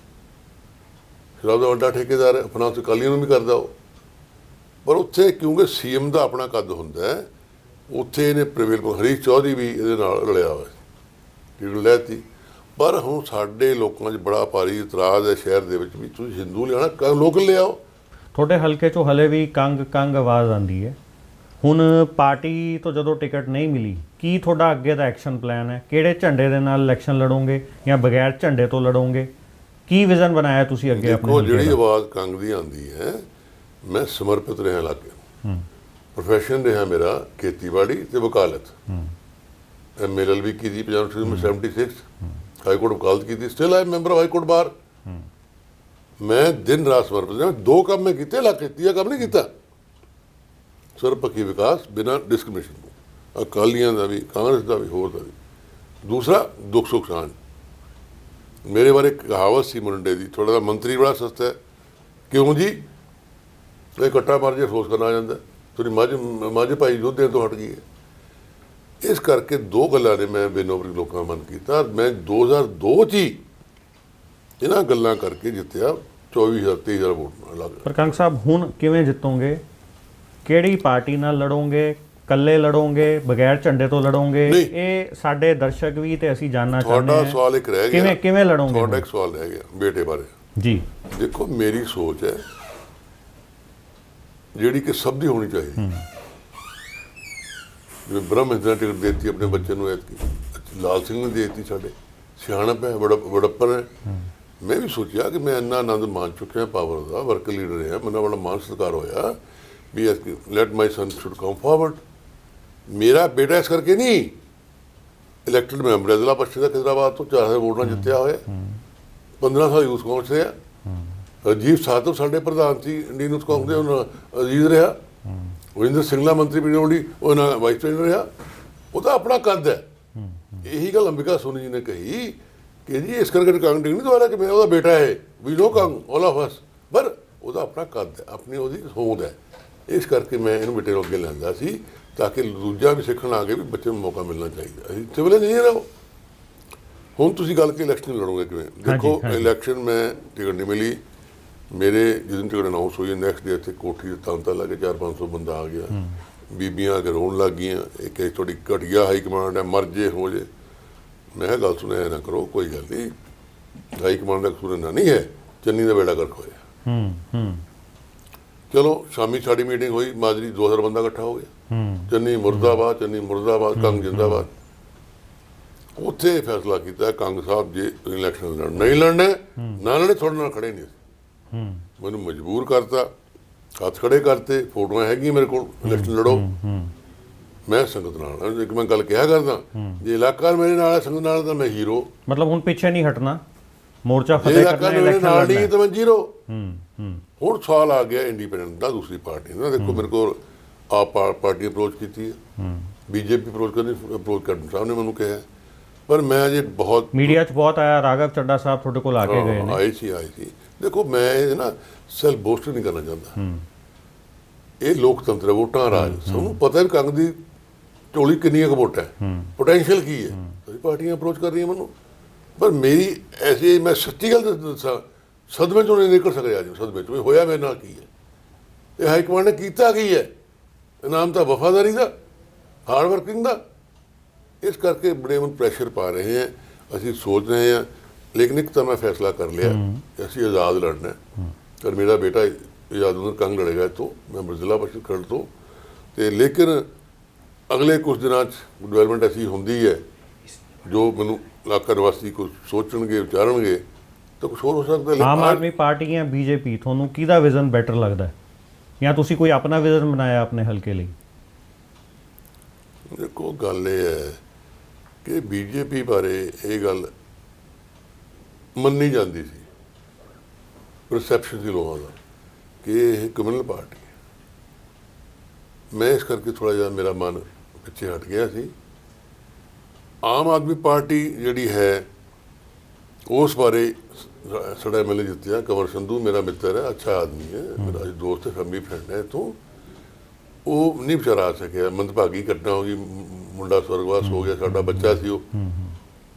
ਸ਼ਰਾਬ ਦਾ ਵੱਡਾ ਠੇਕੇਦਾਰ ਹੈ, ਫਾਈਨਾਂਸ ਅਕਾਲੀਆਂ ਨੂੰ ਵੀ ਕਰਦਾ ਉਹ। ਪਰ ਉੱਥੇ ਕਿਉਂਕਿ ਸੀਐਮ ਦਾ ਆਪਣਾ ਕੱਦ ਹੁੰਦਾ ਹੈ, ਉੱਥੇ ਇਹਨੇ ਪ੍ਰਵੇਲ ਹਰੀਸ਼ ਚੌਧਰੀ ਵੀ ਇਹਦੇ ਨਾਲ ਰਲਿਆ ਹੋਇਆ, ਟਿਕਟ ਲੈਤੀ। ਪਰ ਹੁਣ ਸਾਡੇ ਲੋਕਾਂ 'ਚ ਬੜਾ ਭਾਰੀ ਇਤਰਾਜ਼ ਹੈ ਸ਼ਹਿਰ ਦੇ ਵਿੱਚ ਵੀ ਤੁਸੀਂ ਹਿੰਦੂ ਲਿਆਉਣਾ, ਲੋਕਲ ਲਿਆਓ। ਤੁਹਾਡੇ ਹਲਕੇ 'ਚੋਂ ਹਲੇ ਵੀ ਕੰਗ ਆਵਾਜ਼ ਆਉਂਦੀ ਹੈ। ਹੁਣ ਪਾਰਟੀ ਤੋਂ ਜਦੋਂ ਟਿਕਟ ਨਹੀਂ ਮਿਲੀ, ਕੀ ਤੁਹਾਡਾ ਅੱਗੇ ਦਾ ਐਕਸ਼ਨ ਪਲਾਨ ਹੈ? ਕਿਹੜੇ ਝੰਡੇ ਦੇ ਨਾਲ ਇਲੈਕਸ਼ਨ ਲੜੋਗੇ ਜਾਂ ਬਗੈਰ ਝੰਡੇ ਤੋਂ ਲੜੋਗੇ? ਕੀ ਵਿਜ਼ਨ ਬਣਾਇਆ ਤੁਸੀਂ ਅੱਗੇ ਆਪਣੇ? ਦੇਖੋ, ਜਿਹੜੀ ਆਵਾਜ਼ ਕੰਗ ਦੀ ਆਉਂਦੀ ਹੈ, ਮੈਂ ਸਮਰਪਿਤ ਰਿਹਾ ਇਲਾਕੇ ਨੂੰ। ਪ੍ਰੋਫੈਸ਼ਨ ਰਿਹਾ ਮੇਰਾ ਖੇਤੀਬਾੜੀ ਤੇ ਵਕਾਲਤ। MLL ਵੀ ਕੀਤੀ 76, ਹਾਈ ਕੋਰਟ ਵਕਾਲਤ ਕੀਤੀ, still I member high court bar. ਮੈਂ ਦਿਨ ਰਾਤ ਸਮਰਪਿਤ ਰਿਹਾ। 2 ਕੰਮ ਮੈਂ ਕੀਤੇ ਇਲਾਕੇ, 3 ਕੰਮ ਨਹੀਂ ਕੀਤਾ। ਸਰਬਪੱਖੀ ਵਿਕਾਸ ਬਿਨਾਂ ਡਿਸਕ੍ਰਿਮੀਨੇਸ਼ਨ ਤੋਂ, ਅਕਾਲੀਆਂ ਦਾ ਵੀ, ਕਾਂਗਰਸ ਦਾ ਵੀ, ਹੋਰ ਦਾ ਵੀ। ਦੂਸਰਾ, ਦੁੱਖ ਸੁੱਖ ਸਾਂਝ। ਮੇਰੇ ਬਾਰੇ ਇੱਕ ਕਹਾਵਤ ਸੀ ਮੁੰਡੇ ਦੀ, ਥੋੜਾ ਜਿਹਾ ਮੰਤਰੀ ਬੜਾ ਸਸਤਾ ਹੈ। ਕਿਉਂ ਜੀ? ਇਹ ਕੱਟਾ ਮਾਰ ਜੇ ਅਫਸੋਸ ਕਰਨਾ ਆ ਜਾਂਦਾ, ਥੋੜੀ ਮੱਝ ਭਾਈ ਯੋਧਿਆਂ ਤੋਂ ਹਟ ਗਈ ਹੈ। ਇਸ ਕਰਕੇ 2 ਗੱਲਾਂ ਨੇ ਮੈਂ ਬੇਨੋਬਰੀ ਲੋਕਾਂ ਮਨ ਕੀਤਾ। ਮੈਂ 2002 'ਚ ਹੀ ਇਹਨਾਂ ਗੱਲਾਂ ਕਰਕੇ ਜਿੱਤਿਆ 24,000-23,000 ਵੋਟ ਨਾਲ ਲੱਗ। ਪਰ ਕੰਗ ਸਾਹਿਬ, ਹੁਣ ਕਿਵੇਂ ਜਿੱਤੋਗੇ? ਕਿਹੜੀ ਪਾਰਟੀ ਨਾਲ ਲੜੋਗੇ? ਇਕੱਲੇ ਲੜੋਗੇ, ਬਗੈਰ ਝੰਡੇ ਤੋਂ ਲੜੋਗੇ? ਇਹ ਸਾਡੇ ਦਰਸ਼ਕ ਵੀ ਤੇ ਅਸੀਂ ਜਾਨਣਾ ਚਾਹੁੰਦੇ ਹਾਂ। ਤੁਹਾਡਾ ਸਵਾਲ ਇੱਕ ਰਹਿ ਗਿਆ, ਕਿਵੇਂ ਲੜੋਗੇ? ਤੁਹਾਡਾ ਇੱਕ ਸਵਾਲ ਰਹਿ ਗਿਆ ਬੇਟੇ ਬਾਰੇ ਜੀ। ਦੇਖੋ, ਮੇਰੀ ਸੋਚ ਹੈ ਜਿਹੜੀ ਕਿ ਸਭ ਦੀ ਹੋਣੀ ਚਾਹੀਦੀ। ਜਿਵੇਂ ਬ੍ਰਹਮ ਹਿੰਦਰਾ ਟਿਕਟ ਦੇਤੀ ਆਪਣੇ ਬੱਚੇ ਨੂੰ, ਲਾਲ ਸਿੰਘ ਨੇ ਦੇਤੀ, ਸਾਡੇ ਸਿਆਣਪ ਹੈ, ਵੜੱਪਨ ਹੈ। ਮੈਂ ਵੀ ਸੋਚਿਆ ਕਿ ਮੈਂ ਇੰਨਾ ਆਨੰਦ ਮਾਣ ਚੁੱਕਿਆ ਪਾਵਰ ਦਾ, ਵਰਕ ਲੀਡਰ ਰਿਹਾ, ਮੈਨੂੰ ਬੜਾ ਮਾਣ ਸਤਿਕਾਰ ਹੋਇਆ ਵੀ let my son should come forward. मेरा बेटा इस करके नहीं इलैक्टेड मैंबर है जिला परिषद का खिदराबाद तो 4000 वोट ਨਾਲ ਜਿੱਤਿਆ ਹੋਇਆ 15 ਸਾਲ ਯੂਥ ਕਾਂਗਰਸ ਰਿਹਾ ਰਾਜੀਵ ਸਾਧਵ ਸਾਡੇ ਪ੍ਰਧਾਨ ਸੀ ਇੰਡੀਅਨ ਯੂਥ ਕਾਂਗਰਸ ਦੇ ਹੁਣ ਅਜ਼ੀਜ਼ ਰਿਹਾ ਵਰਿੰਦਰ ਸਿੰਘਲਾ ਮੰਤਰੀ ਪਿੰਡੋੜੀ ਉਹਨਾਂ ਵਾਈਸ ਪ੍ਰੈਜ਼ੀਡੈਂਟ ਰਿਹਾ ਉਹਦਾ ਆਪਣਾ ਕੱਦ ਹੈ ਇਹੀ ਗੱਲ ਅੰਬਿਕਾ ਸੋਨੀ ਜੀ ਨੇ ਕਹੀ ਕਿ ਜੀ ਇਸ ਕਰਕੇ ਕਾਂਗਰਸ ਨਹੀਂ ਦੁਆਰਾ ਕਿ ਮੇਰਾ ਉਹਦਾ ਬੇਟਾ ਹੈ ਵੀ ਨੋ ਕਾਂਗ ਆਲ ਆਫ ਅਸ ਪਰ ਉਹਦਾ ਆਪਣਾ ਕੱਦ ਹੈ ਆਪਣੀ ਉਹਦੀ ਹੋਂਦ ਹੈ ਇਸ ਕਰਕੇ ਮੈਂ ਇਹਨੂੰ ਬੇਟੇ ਨੂੰ ਅੱਗੇ ਲੈਂਦਾ ਸੀ ਤਾਂ ਕਿ ਦੂਜਾ ਵੀ ਸਿੱਖਣ ਆ ਕੇ ਵੀ ਬੱਚੇ ਨੂੰ ਮੌਕਾ ਮਿਲਣਾ ਚਾਹੀਦਾ ਅਸੀਂ ਸਿਵਲ ਇੰਜੀਨੀਅਰ ਰਹੋ ਹੁਣ ਤੁਸੀਂ ਗੱਲ ਕਿ ਇਲੈਕਸ਼ਨ ਲੜੋਗੇ ਕਿਵੇਂ ਦੇਖੋ ਇਲੈਕਸ਼ਨ ਮੈਂ ਟਿਕਟ ਨਹੀਂ ਮਿਲੀ ਮੇਰੇ ਜਿਸ ਦਿਨ ਟਿਕਟ ਅਨਾਉਂਸ ਹੋਈ ਨੈਕਸਟ ਡੇ ਇੱਥੇ ਕੋਠੀ ਦੇ ਤਾਂਤਾ ਲਾ ਕੇ 400-500 ਬੰਦਾ ਆ ਗਿਆ ਬੀਬੀਆਂ ਆ ਕੇ ਰੋਣ ਲੱਗ ਗਈਆਂ ਇਹ ਕਿ ਤੁਹਾਡੀ ਘਟੀਆ ਹਾਈ ਕਮਾਂਡ ਹੈ ਮਰ ਜੇ ਹੋ ਜੇ ਮੈਂ ਕਿਹਾ ਗੱਲ ਸੁਣਿਆ ਨਾ ਕਰੋ ਕੋਈ ਗੱਲ ਨਹੀਂ ਹਾਈ ਕਮਾਂਡ ਦਾ ਕਸੂਰ ਇੰਨਾ ਨਹੀਂ ਹੈ ਚੰਨੀ ਦਾ ਬੇੜਾ ਗਰਕ ਹੋਇਆ ਚਲੋ ਸ਼ਾਮੀ ਸਾਡੀ ਮੀਟਿੰਗ ਹੋਈ ਮਾਜਰੀ 2000 ਬੰਦਾ ਇਕੱਠਾ ਹੋ ਗਿਆ ਚੰਨੀ ਮੁਰਦਾਬਾਦ ਕੰਗ ਜਿੰਦਾਬਾਦ ਉੱਥੇ ਫੈਸਲਾ ਕੀਤਾ ਕੰਗ ਸਾਹਿਬ ਜੇ ਇਲੈਕਸ਼ਨ ਲੜਨਾ ਨਹੀਂ ਲੜਨਾ ਨਾ ਲੜੇ ਤੁਹਾਡੇ ਨਾਲ ਖੜੇ ਨਹੀਂ ਮੈਨੂੰ ਮਜਬੂਰ ਕਰਤਾ ਹੱਥ ਖੜੇ ਕਰਤੇ ਫੋਟੋਆਂ ਹੈਗੀਆਂ ਮੇਰੇ ਕੋਲ ਇਲੈਕਸ਼ਨ ਲੜੋ ਮੈਂ ਸੰਗਤ ਨਾਲ ਇੱਕ ਮੈਂ ਗੱਲ ਕਿਹਾ ਕਰਦਾ ਜੇ ਇਲਾਕਾ ਮੇਰੇ ਨਾਲ ਹੈ ਸੰਗਤ ਨਾਲ ਤਾਂ ਮੈਂ ਹੀਰੋ ਮਤਲਬ ਹੁਣ ਪਿੱਛੇ ਨਹੀਂ ਹਟਣਾ ਮੋਰਚਾ ਫਤਿਹ ਕਰਨਾ ਇਲੈਕਸ਼ਨ ਨਾਲ ਨਹੀਂ ਤਾਂ ਮੈਂ ਜ਼ੀਰੋ ਹੁਣ ਸਵਾਲ ਆ ਗਿਆ ਇੰਡੀਪੈਂਡੈਂਟ ਦਾ ਦੂਸਰੀ ਪਾਰਟੀ ਦਾ ਦੇਖੋ ਮੇਰੇ ਕੋਲ ਆਪ ਪਾਰਟੀ ਅਪਰੋਚ ਕੀਤੀ ਹੈ ਬੀਜੇਪੀ ਅਪਰੋਚ ਕਰਨ ਸਾਹਿਬ ਨੇ ਮੈਨੂੰ ਕਿਹਾ ਪਰ ਮੈਂ ਅਜੇ ਬਹੁਤ ਮੀਡੀਆ 'ਚ ਬਹੁਤ ਆਇਆ ਰਾਘਵ ਚੱਡਾ ਸਾਹਿਬ ਤੁਹਾਡੇ ਕੋਲ ਆ ਕੇ ਗਏ ਨੇ ਆਏ ਸੀ ਦੇਖੋ ਮੈਂ ਇਹ ਨਾ ਸੈਲਫ ਬੋਸਟ ਨਹੀਂ ਕਰਨਾ ਚਾਹੁੰਦਾ ਇਹ ਲੋਕਤੰਤਰ ਵੋਟਾਂ ਰਾਜ ਸਾਨੂੰ ਪਤਾ ਵੀ ਕੰਗ ਦੀ ਝੋਲੀ ਕਿੰਨੀਆਂ ਕੁ ਵੋਟਾਂ ਪੋਟੈਂਸ਼ੀਅਲ ਕੀ ਹੈ ਸਾਰੀ ਪਾਰਟੀਆਂ ਅਪਰੋਚ ਕਰ ਰਹੀਆਂ ਮੈਨੂੰ ਪਰ ਮੇਰੀ ਐਸੀ ਮੈਂ ਸੱਚੀ ਗੱਲ ਦੱਸਾਂ ਸਦਮੇ ਚੋਂ ਨਹੀਂ ਨਿਕਲ ਸਕਦੇ ਅੱਜ ਸਦਮੇ ਚੋਂ ਹੋਇਆ ਮੇਰੇ ਨਾਲ ਕੀ ਹੈ ਇਹ ਹਾਈ ਕਮਾਂਡ ਨੇ ਕੀਤਾ ਕੀ ਹੈ ਇਨਾਮ ਤਾਂ ਵਫਾਦਾਰੀ ਦਾ ਹਾਰਡ ਵਰਕਿੰਗ ਦਾ ਇਸ ਕਰਕੇ ਬੜੇ ਹੁਣ ਪ੍ਰੈਸ਼ਰ ਪਾ ਰਹੇ ਹਾਂ ਅਸੀਂ ਸੋਚ ਰਹੇ ਹਾਂ ਲੇਕਿਨ ਇੱਕ ਤਾਂ ਮੈਂ ਫੈਸਲਾ ਕਰ ਲਿਆ ਕਿ ਅਸੀਂ ਆਜ਼ਾਦ ਲੜਨਾ ਪਰ ਮੇਰਾ ਬੇਟਾ ਆਜ਼ਾਦ ਨੂੰ ਕੰਗ ਲੜੇਗਾ ਇੱਥੋਂ ਮੈਂ ਜ਼ਿਲ੍ਹਾ ਪਰਿਸ਼ਦ ਖਰੜ ਤੋਂ ਅਤੇ ਲੇਕਿਨ ਅਗਲੇ ਕੁਝ ਦਿਨਾਂ 'ਚ ਡਿਵੈਲਪਮੈਂਟ ਐਸੀ ਹੁੰਦੀ ਹੈ ਜੋ ਮੈਨੂੰ ਇਲਾਕਾ ਨਿਵਾਸੀ ਕੁਝ ਸੋਚਣਗੇ ਵਿਚਾਰਨਗੇ ਤਾਂ ਕੁਛ ਹੋਰ ਹੋ ਸਕਦਾ ਆਮ ਆਦਮੀ ਪਾਰਟੀ ਜਾਂ ਬੀਜੇਪੀ ਤੁਹਾਨੂੰ ਕਿਹਦਾ ਵਿਜ਼ਨ ਬੈਟਰ ਲੱਗਦਾ ਜਾਂ ਤੁਸੀਂ ਕੋਈ ਆਪਣਾ ਵਿਜ਼ਨ ਬਣਾਇਆ ਆਪਣੇ ਹਲਕੇ ਲਈ ਦੇਖੋ ਗੱਲ ਇਹ ਹੈ ਕਿ ਬੀਜੇਪੀ ਬਾਰੇ ਇਹ ਗੱਲ ਮੰਨੀ ਜਾਂਦੀ ਸੀ ਪਰਸੈਪਸ਼ਨ ਸੀ ਲੋਕਾਂ ਦਾ ਕਿ ਇਹ ਕਮਿਊਨਲ ਪਾਰਟੀ ਹੈ ਮੈਂ ਇਸ ਕਰਕੇ ਥੋੜ੍ਹਾ ਜਿਹਾ ਮੇਰਾ ਮਨ ਪਿੱਛੇ ਹਟ ਗਿਆ ਸੀ ਆਮ ਆਦਮੀ ਪਾਰਟੀ ਜਿਹੜੀ ਹੈ ਉਸ ਬਾਰੇ ਸਾਡਾ ਐਮਐਲਏ ਜਿੱਤਿਆ ਕੰਵਰ ਸੰਧੂ ਮੇਰਾ ਮਿੱਤਰ ਹੈ ਅੱਛਾ ਆਦਮੀ ਹੈ ਮੇਰਾ ਦੋਸਤ ਹੈ ਫੈਮਿਲੀ ਫਰੈਂਡ ਹੈ ਇੱਥੋਂ ਉਹ ਨਹੀਂ ਵਿਚਾਰਾ ਆ ਸਕਿਆ ਮੰਦਭਾਗੀ ਘਟਨਾ ਹੋ ਗਈ ਮੁੰਡਾ ਸਵਰਗਵਾਸ ਹੋ ਗਿਆ ਸਾਡਾ ਬੱਚਾ ਸੀ ਉਹ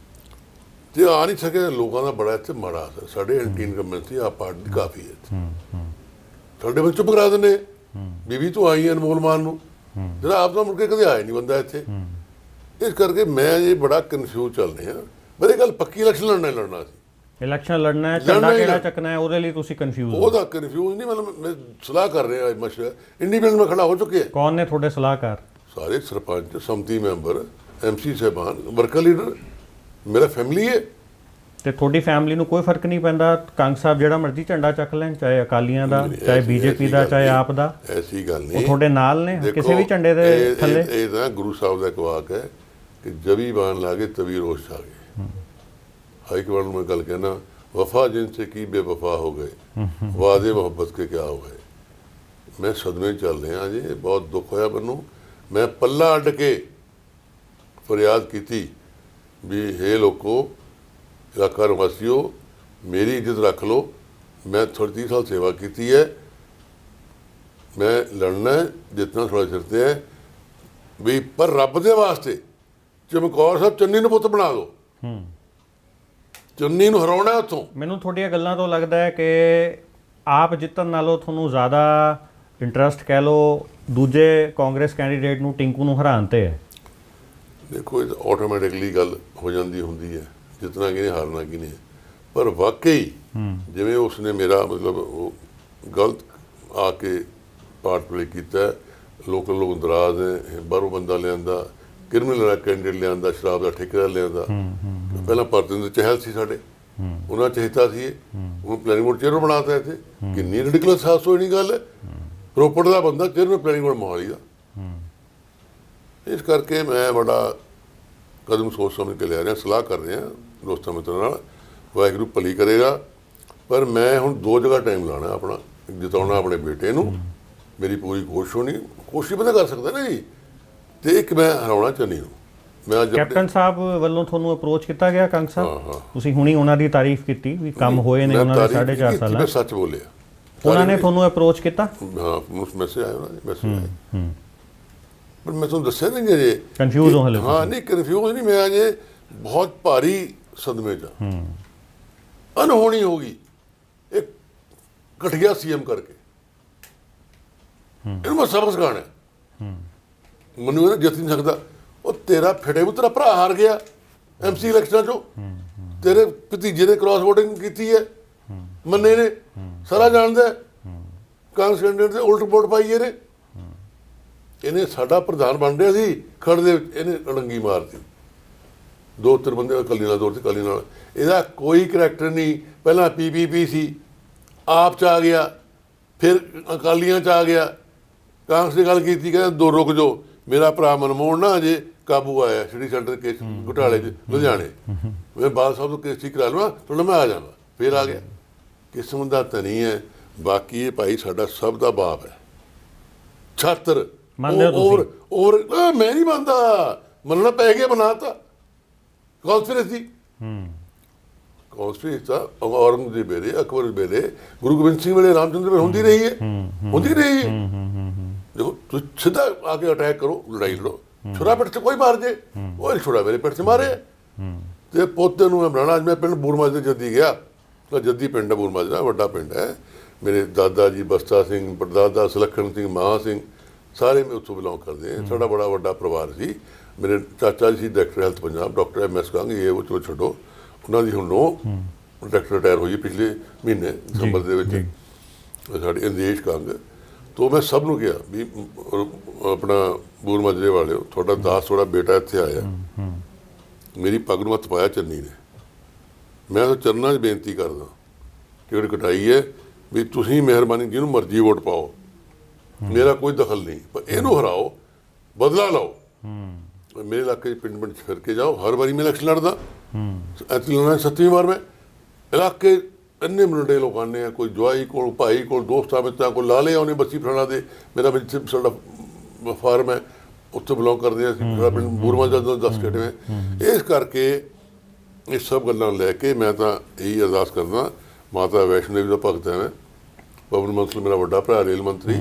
ਤੇ ਆ ਨਹੀਂ ਸਕਿਆ ਲੋਕਾਂ ਦਾ ਬੜਾ ਇੱਥੇ ਮਾੜਾ ਅਸਰ ਸਾਡੇ ਐਂਟੀ ਇਨਕੰਬੈਂਸੀ ਆ ਪਾਰਟੀ ਕਾਫੀ ਹੈ ਸਾਡੇ ਬੱਚੇ ਚੁੱਪ ਕਰਾ ਦਿੰਦੇ ਬੀਬੀ ਤੋਂ ਆਈ ਅਨਮੋਲ ਮਾਨ ਨੂੰ ਜਿਹੜਾ ਆਪ ਤਾਂ ਮੁੜ ਕੇ ਕਦੇ ਆਇਆ ਨਹੀਂ ਬੰਦਾ ਇੱਥੇ ਇਸ ਕਰਕੇ ਮੈਂ ਇਹ ਬੜਾ ਕਨਫਿਊਜ਼ ਚੱਲ ਰਿਹਾ ਪਰ ਇਹ ਗੱਲ ਪੱਕੀ ਇਲੈਕਸ਼ਨ ਲੜਨਾ ਸੀ ਇਲੈਕਸ਼ਨ ਲੜਨਾ ਹੈ ਝੰਡਾ ਕਿਹੜਾ ਚੱਕਣਾ ਹੈ ਉਹਦੇ ਲਈ ਤੁਸੀਂ ਕਨਫਿਊਜ਼ ਉਹਦਾ ਕਨਫਿਊਜ਼ ਨਹੀਂ ਮਤਲਬ ਮੈਂ ਸਲਾਹ ਕਰ ਰਿਹਾ ਮਸ਼ਵਰਾ ਇੰਡੀਪੈਂਡੈਂਟ ਮੈਂ ਖੜਾ ਹੋ ਚੁੱਕਿਆ ਕੌਣ ਨੇ ਤੁਹਾਡੇ ਸਲਾਹਕਾਰ ਸਾਰੇ ਸਰਪੰਚ ਸੰਮਤੀ ਮੈਂਬਰ ਐਮਸੀ ਸਾਹਿਬਾਨ ਵਰਕਰ ਲੀਡਰ ਮੇਰਾ ਫੈਮਿਲੀ ਹੈ ਤੇ ਤੁਹਾਡੀ ਫੈਮਿਲੀ ਨੂੰ ਕੋਈ ਫਰਕ ਨਹੀਂ ਪੈਂਦਾ ਕੰਗ ਸਾਹਿਬ ਜਿਹੜਾ ਮਰਜ਼ੀ ਝੰਡਾ ਚੱਕ ਲੈਣ ਚਾਹੇ ਅਕਾਲੀਆਂ ਦਾ ਚਾਹੇ ਬੀਜੇਪੀ ਦਾ ਚਾਹੇ ਆਪ ਦਾ ਐਸੀ ਗੱਲ ਨਹੀਂ ਉਹ ਤੁਹਾਡੇ ਨਾਲ ਨੇ ਕਿਸੇ ਵੀ ਝੰਡੇ ਦੇ ਥੱਲੇ ਇਹ ਤਾਂ ਗੁਰੂ ਸਾਹਿਬ ਦਾ ਇੱਕ ਵਾਕ ਹੈ ਕਿ ਜਬੀ ਬਾਣ ਲਾਗੇ ਤਵੀ ਰੋਸ਼ ਛਾ ਗਏ ਹਾਈ ਕਮਾਂਡ ਨੂੰ ਮੈਂ ਗੱਲ ਕਹਿਣਾ ਵਫਾ ਜਿਨਸੇ ਕੀ ਬੇਵਫਾ ਹੋ ਗਏ ਵਾਦੇ ਮੁਹੱਬਤ ਕੇ ਕਿਆ ਹੋ ਗਏ ਮੈਂ ਸਦਮੇ ਚੱਲ ਰਿਹਾ ਜੀ ਬਹੁਤ ਦੁੱਖ ਹੋਇਆ ਮੈਨੂੰ ਮੈਂ ਪੱਲਾ ਅੱਡ ਕੇ ਫਰਿਆਦ ਕੀਤੀ ਵੀ ਹੇ ਲੋਕੋ ਇਲਾਕਾ ਨਿਵਾਸੀਓ ਮੇਰੀ ਇੱਜ਼ਤ ਰੱਖ ਲਓ ਮੈਂ ਥੋੜ੍ਹੀ 30 ਸਾਲ ਸੇਵਾ ਕੀਤੀ ਹੈ ਮੈਂ ਲੜਨਾ ਜਿੱਤਣਾ ਥੋੜ੍ਹਾ ਸਿਰ 'ਤੇ ਹੈ ਵੀ ਪਰ ਰੱਬ ਦੇ ਵਾਸਤੇ ਚਮਕੌਰ ਸਾਹਿਬ ਚੰਨੀ ਨੂੰ ਪੁੱਤ ਬਣਾ ਦਿਓ ਚੰਨੀ ਨੂੰ ਹਰਾਉਣਾ ਉੱਥੋਂ ਮੈਨੂੰ ਤੁਹਾਡੀਆਂ ਗੱਲਾਂ ਤੋਂ ਲੱਗਦਾ ਹੈ ਕਿ ਆਪ ਜਿੱਤਣ ਨਾਲੋਂ ਤੁਹਾਨੂੰ ਜ਼ਿਆਦਾ ਇੰਟਰਸਟ ਕਹਿ ਲਓ ਦੂਜੇ ਕਾਂਗਰਸ ਕੈਂਡੀਡੇਟ ਨੂੰ ਟਿੰਕੂ ਨੂੰ ਹਰਾਉਣ 'ਤੇ ਹੈ ਦੇਖੋ ਇਹ ਤਾਂ ਆਟੋਮੈਟਿਕਲੀ ਗੱਲ ਹੋ ਜਾਂਦੀ ਹੁੰਦੀ ਹੈ ਜਿੱਤਣਾ ਕਿਹਨੇ ਹਾਰਨਾ ਕਿਹਨੇ ਪਰ ਵਾਕਈ ਜਿਵੇਂ ਉਸਨੇ ਮੇਰਾ ਮਤਲਬ ਉਹ ਗਲਤ ਆ ਕੇ ਪਾਰਟ ਪਲੇ ਕੀਤਾ ਲੋਕਲ ਲੋਕ ਨਾਰਾਜ਼ ਹੈ ਬਾਹਰੋਂ ਬੰਦਾ ਲਿਆਂਦਾ ਕ੍ਰਿਮੀਨਲ ਕੈਂਡੀਡੇਟ ਲਿਆਂਦਾ ਸ਼ਰਾਬ ਦਾ ਠੇਕੇਦਾਰ ਲਿਆਂਦਾ ਪਹਿਲਾਂ ਪਰਤਿੰਦਰ ਚਹਿਲ ਸੀ ਸਾਡੇ ਉਹਨਾਂ ਚਾਹੀਦਾ ਸੀ ਉਹਨੂੰ ਪਲੈਨਿੰਗ ਬੋਰਡ ਚੇਅਰਮੈਨ ਬਣਾਤਾ ਇੱਥੇ ਕਿੰਨੀ ਰਿਡਿਕੂਲਸ ਹਾਸੋ ਨਹੀਂ ਗੱਲ ਹੈ ਰੋਪੜ ਦਾ ਬੰਦਾ ਚੇਅਰਮੈਨ ਪਲੈਨਿੰਗ ਬੋਰਡ ਮੋਹਾਲੀ ਦਾ ਇਸ ਕਰਕੇ ਮੈਂ ਬੜਾ ਕਦਮ ਸੋਚ ਸਮਝ ਕੇ ਲੈ ਰਿਹਾ, ਸਲਾਹ ਕਰ ਰਿਹਾ ਦੋਸਤਾਂ ਮਿੱਤਰਾਂ ਨਾਲ। ਵਾਹਿਗੁਰੂ ਭਲੀ ਕਰੇਗਾ। ਪਰ ਮੈਂ ਹੁਣ ਦੋ ਜਗ੍ਹਾ ਟਾਈਮ ਲਾਣਾ ਆਪਣਾ, ਜਿਤਾਉਣਾ ਆਪਣੇ ਬੇਟੇ ਨੂੰ, ਮੇਰੀ ਪੂਰੀ ਕੋਸ਼ਿਸ਼ ਹੋਣੀ, ਕੋਸ਼ਿਸ਼ ਬੰਦਾ ਕਰ ਸਕਦਾ ਨਾ ਜੀ, ਤੇ ਇੱਕ ਮੈਂ ਹਰਾਉਣਾ ਚੰਨੀ ਨੂੰ। ਮੈਂ ਅੱਜ ਕੈਪਟਨ ਸਾਹਿਬ ਵੱਲੋਂ ਤੁਹਾਨੂੰ ਅਪਰੋਚ ਕੀਤਾ ਗਿਆ ਕੰਗ ਸਾਹਿਬ? ਤੁਸੀਂ ਹੁਣੀ ਉਹਨਾਂ ਦੀ ਤਾਰੀਫ ਕੀਤੀ ਵੀ ਕੰਮ ਹੋਏ ਨੇ ਉਹਨਾਂ ਦੇ 4.5 ਸਾਲਾਂ। ਮੈਂ ਸੱਚ ਬੋਲਿਆ। ਉਹਨਾਂ ਨੇ ਤੁਹਾਨੂੰ ਅਪਰੋਚ ਕੀਤਾ? ਹਾਂ, ਮੈਸੇਜ ਆਇਆ ਉਹਨਾਂ ਦੇ, ਮੈਸੇਜ ਆਇਆ। ਪਰ ਮੈਂ ਤੁਹਾਨੂੰ ਦੱਸਿਆ ਨਹੀਂ ਜੇ ਕਨਫਿਊਜ਼ ਹੋ ਹਲੇ? ਹਾਂ, ਨਹੀਂ ਕਨਫਿਊਜ਼ ਨਹੀਂ, ਮੈਂ ਅਜੇ ਬਹੁਤ ਭਾਰੀ ਸਦਮੇ 'ਚ ਅਨਹੋਣੀ ਹੋ ਗਈ ਇੱਕ ਘਟੀਆ ਸੀਐਮ ਕਰਕੇ। ਇਹਨੂੰ ਮੈਂ ਸਬਕ ਸਿਖਾਉਣਾ। ਮੈਨੂੰ ਇਹ ਜਿੱਤ ਨਹੀਂ ਸਕਦਾ। ਉਹ ਤੇਰਾ ਫਟੇ ਉਹ ਤੇਰਾ ਭਰਾ ਹਾਰ ਗਿਆ ਐਮਸੀ ਇਲੈਕਸ਼ਨਾਂ 'ਚੋਂ, ਤੇਰੇ ਭਤੀਜੇ ਨੇ ਕ੍ਰਾਸ ਵੋਟਿੰਗ ਕੀਤੀ ਹੈ, ਮੰਨੇ ਨੇ, ਸਾਰਾ ਜਾਣਦਾ। ਕਾਂਗਰਸ ਕੈਂਡੀਡੇਟ ਦੇ ਉਲਟ ਵੋਟ ਪਾਈ ਇਹਨੇ ਸਾਡਾ ਪ੍ਰਧਾਨ ਬਣ ਰਿਹਾ ਸੀ, ਖੜ ਦੇ ਵਿੱਚ ਇਹਨੇ ਅੜੰਗੀ ਮਾਰਤੀ। ਦੋ ਤਿੰਨ ਬੰਦੇ ਅਕਾਲੀ ਨਾਲ ਦੌੜ ਤੇ ਅਕਾਲੀ ਨਾਲ। ਇਹਦਾ ਕੋਈ ਕਰੈਕਟਰ ਨਹੀਂ। ਪਹਿਲਾਂ PPP ਸੀ, ਆਪ 'ਚ ਆ ਗਿਆ, ਫਿਰ ਅਕਾਲੀਆਂ 'ਚ ਆ ਗਿਆ। ਕਾਂਗਰਸ ਦੀ ਗੱਲ ਕੀਤੀ, ਕਹਿੰਦਾ ਦੋ ਰੁਕ ਜਾਓ, ਮੇਰਾ ਭਰਾ ਮਨਮੋਹਨ ਨਾ ਅਜੇ ਕਾਬੂ ਆਇਆ ਸਿਟੀ ਸੈਂਟਰ ਕੇਸ ਘੁਟਾਲੇ 'ਚ ਲੁਧਿਆਣੇ, ਮੈਂ ਬਾਲ ਸਾਹਿਬ ਤੋਂ ਕੇਸ ਠੀਕ ਕਰਾ ਲਵਾਂ, ਥੋੜਾ ਮੈਂ ਆ ਜਾਵਾਂ। ਫਿਰ ਆ ਗਿਆ। ਕਿਸਮ ਦਾ ਤਾਂ ਨਹੀਂ ਹੈ। ਬਾਕੀ ਇਹ ਭਾਈ ਸਾਡਾ ਸਭ ਦਾ ਬਾਪ ਹੈ, ਛਾਤਰ। ਮੈਂ ਨਹੀਂ ਮੰਨਦਾ, ਮੰਨਣਾ ਪੈ ਗਿਆ, ਬਣਾਤਾ ਕੌਂਸਪੀਰੇਸੀ। ਕੌਂਸਪੀਰੇਸੀ ਤਾਂ ਔਰੰਗਜ਼ੇਬ ਵੇਲੇ, ਅਕਬਰ ਵੇਲੇ, ਗੁਰੂ ਗੋਬਿੰਦ ਸਿੰਘ ਵੇਲੇ, ਰਾਮਚੰਦਰ ਵੇਲੇ ਹੁੰਦੀ ਰਹੀ ਹੈ, ਹੁੰਦੀ ਰਹੀ ਹੈ। ਦੇਖੋ, ਤੁਸੀਂ ਸਿੱਧਾ ਆ ਕੇ ਅਟੈਕ ਕਰੋ, ਲੜਾਈ ਲੜੋ, ਛੁਰਾ ਪਿੱਠ 'ਚ ਕੋਈ ਮਾਰ ਜੇ, ਉਹ ਛੁਰਾ ਮੇਰੇ ਪਿੱਠ 'ਚ ਮਾਰੇ। ਤੇ ਪੋਤੇ ਨੂੰ ਮੈਂ ਬਣਾਉਣਾ। ਅੱਜ ਮੈਂ ਪਿੰਡ ਬੂਰਮਾਜਰੇ ਜੱਦੀ ਗਿਆ, ਜੱਦੀ ਪਿੰਡ ਹੈ ਬੂਰਮਾਜਰਾ, ਵੱਡਾ ਪਿੰਡ ਹੈ। ਮੇਰੇ ਦਾਦਾ ਜੀ ਬਸਤਾ ਸਿੰਘ, ਪੜਦਾਦਾ ਸੁਲੱਖਣ ਸਿੰਘ, ਮਹਾਂ ਸਿੰਘ, ਸਾਰੇ ਮੈਂ ਉੱਥੋਂ ਬਿਲੋਂਗ ਕਰਦੇ ਹਾਂ। ਸਾਡਾ ਬੜਾ ਵੱਡਾ ਪਰਿਵਾਰ ਸੀ। ਮੇਰੇ ਚਾਚਾ ਜੀ ਸੀ director health Punjab, doctor MS Kang, ਇਹ ਉਹ ਚਲੋ ਛੱਡੋ, ਉਹਨਾਂ ਦੀ ਹੁਣ ਨੋ ਡਾਇਰੈਕਟਰ ਰਿਟਾਇਰ ਹੋਈ ਪਿਛਲੇ ਮਹੀਨੇ ਦਸੰਬਰ ਦੇ ਵਿੱਚ, ਸਾਡੇ ਇੰਦੇਸ਼ ਕੰਗ। ਤੋਂ ਮੈਂ ਸਭ ਨੂੰ ਕਿਹਾ ਵੀ ਆਪਣਾ ਬੂਰਮਾਜਰੇ ਵਾਲਿਓ, ਤੁਹਾਡਾ ਦਾਸ, ਤੁਹਾਡਾ ਬੇਟਾ ਇੱਥੇ ਆਇਆ, ਮੇਰੀ ਪੱਗ ਨੂੰ ਹੱਥ ਪਾਇਆ ਚੰਨੀ ਨੇ। ਮੈਂ ਤਾਂ ਚਰਨਾਂ 'ਚ ਬੇਨਤੀ ਕਰਦਾ, ਟਿਕਟ ਕਟਾਈ ਹੈ ਵੀ ਤੁਸੀਂ ਮਿਹਰਬਾਨੀ ਜਿਹਨੂੰ ਮਰਜ਼ੀ ਵੋਟ ਪਾਓ, ਮੇਰਾ ਕੋਈ ਦਖਲ ਨਹੀਂ, ਪਰ ਇਹਨੂੰ ਹਰਾਓ, ਬਦਲਾ ਲਓ। ਮੇਰੇ ਇਲਾਕੇ 'ਚ ਪਿੰਡ 'ਚ ਫਿਰ ਕੇ ਜਾਓ, ਹਰ ਵਾਰੀ ਮੈਂ ਇਲੈਕਸ਼ਨ ਲੜਦਾ। ਐਤਕੀ ਲੜਨਾ 7ਵੀਂ ਵਾਰ। ਮੈਂ ਇਲਾਕੇ ਇੰਨੇ ਮੁੰਡੇ ਲੋਕ ਆਉਂਦੇ ਆ, ਕੋਈ ਜਵਾਈ ਕੋਲ, ਭਾਈ ਕੋਲ, ਦੋਸਤਾਂ ਮਿੱਤਰਾਂ ਕੋਲ, ਲਾ ਲਿਆ ਉਹਨੇ ਬੱਸੀ ਫਲਾਣਾ ਦੇ। ਮੇਰਾ ਜਿੱਥੇ ਸਾਡਾ ਫਾਰਮ ਹੈ ਉੱਥੇ ਬਿਲੋਂਗ ਕਰਦੇ ਹਾਂ ਅਸੀਂ, ਸਾਡਾ ਪਿੰਡ ਬੂਰਮਾਜਰਾ 10 ਖੇਡਵੇਂ। ਇਸ ਕਰਕੇ ਇਹ ਸਭ ਗੱਲਾਂ ਲੈ ਕੇ ਮੈਂ ਤਾਂ ਇਹੀ ਅਰਦਾਸ ਕਰਦਾ, ਮਾਤਾ ਵੈਸ਼ਨੋ ਦੇਵੀ ਦਾ ਭਗਤ ਹੈ ਮੈਂ, ਪਵਨ ਬੰਸਲ ਮੇਰਾ ਵੱਡਾ ਭਰਾ ਰੇਲ ਮੰਤਰੀ,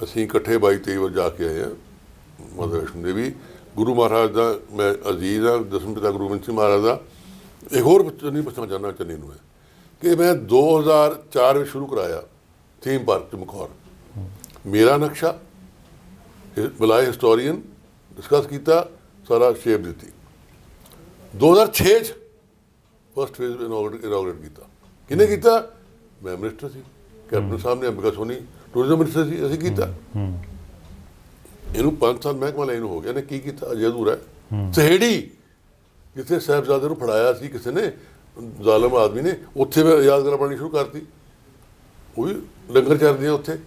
ਅਸੀਂ ਇਕੱਠੇ 22-23 ਵਾਰ ਜਾ ਕੇ ਆਏ ਹਾਂ ਮਾਤਾ ਵੈਸ਼ਨੋ ਦੇਵੀ। ਗੁਰੂ ਮਹਾਰਾਜ ਦਾ ਮੈਂ ਅਜ਼ੀਜ਼ ਹਾਂ, ਦਸਵੇਂ ਪਿਤਾ ਗੁਰੂ ਗੋਬਿੰਦ ਸਿੰਘ ਮਹਾਰਾਜ ਦਾ। ਇੱਕ ਹੋਰ ਚੰਨੀ ਪੁੱਛਣਾ ਚਾਹੁੰਦਾ ਚੰਨੀ ਨੂੰ ਹੈ ਕਿ ਮੈਂ 2004 ਵਿੱਚ ਸ਼ੁਰੂ ਕਰਾਇਆ ਥੀਮ ਪਾਰਕ ਚਮਕੌਰ। ਮੇਰਾ ਨਕਸ਼ਾ ਬੁਲਾਏ ਹਿਸਟੋਰੀਅਨ, ਡਿਸਕਸ ਕੀਤਾ, ਸਾਰਾ ਸ਼ੇਪ ਦਿੱਤੀ। 2006 'ਚ ਫਸਟ ਫੇਜ਼ ਇਨੋਗਰੇਟ ਕੀਤਾ। ਕਿਹਨੇ ਕੀਤਾ? ਮੈਂ ਮਿਨਿਸਟਰ ਸੀ, ਕੈਪਟਨ ਸਾਹਿਬ ਨੇ, ਅੰਬਿਕਾ ਸੋਨੀ ਟੂਰਿਜ਼ਮ ਮਿਨਿਸਟਰ ਸੀ, ਅਸੀਂ ਕੀਤਾ। ਇਹਨੂੰ 5 ਸਾਲ ਮਹਿਕਮਾ ਲੈਣ ਹੋ ਗਿਆ ਨੇ, ਕੀ ਕੀਤਾ? ਅਜੇ ਅਧੂਰਾ ਹੈ। ਸਹੇੜੀ, ਜਿੱਥੇ ਸਾਹਿਬਜ਼ਾਦੇ ਨੂੰ ਫੜਾਇਆ ਸੀ ਕਿਸੇ ਨੇ, ਜ਼ਾਲਮ ਆਦਮੀ ਨੇ, ਉੱਥੇ ਮੈਂ ਯਾਦਗਾਰ ਬਣਨੀ ਸ਼ੁਰੂ ਕਰਤੀ, ਉਹ ਵੀ ਲੰਗਰ ਚੱਲਦੇ ਆ ਉੱਥੇ।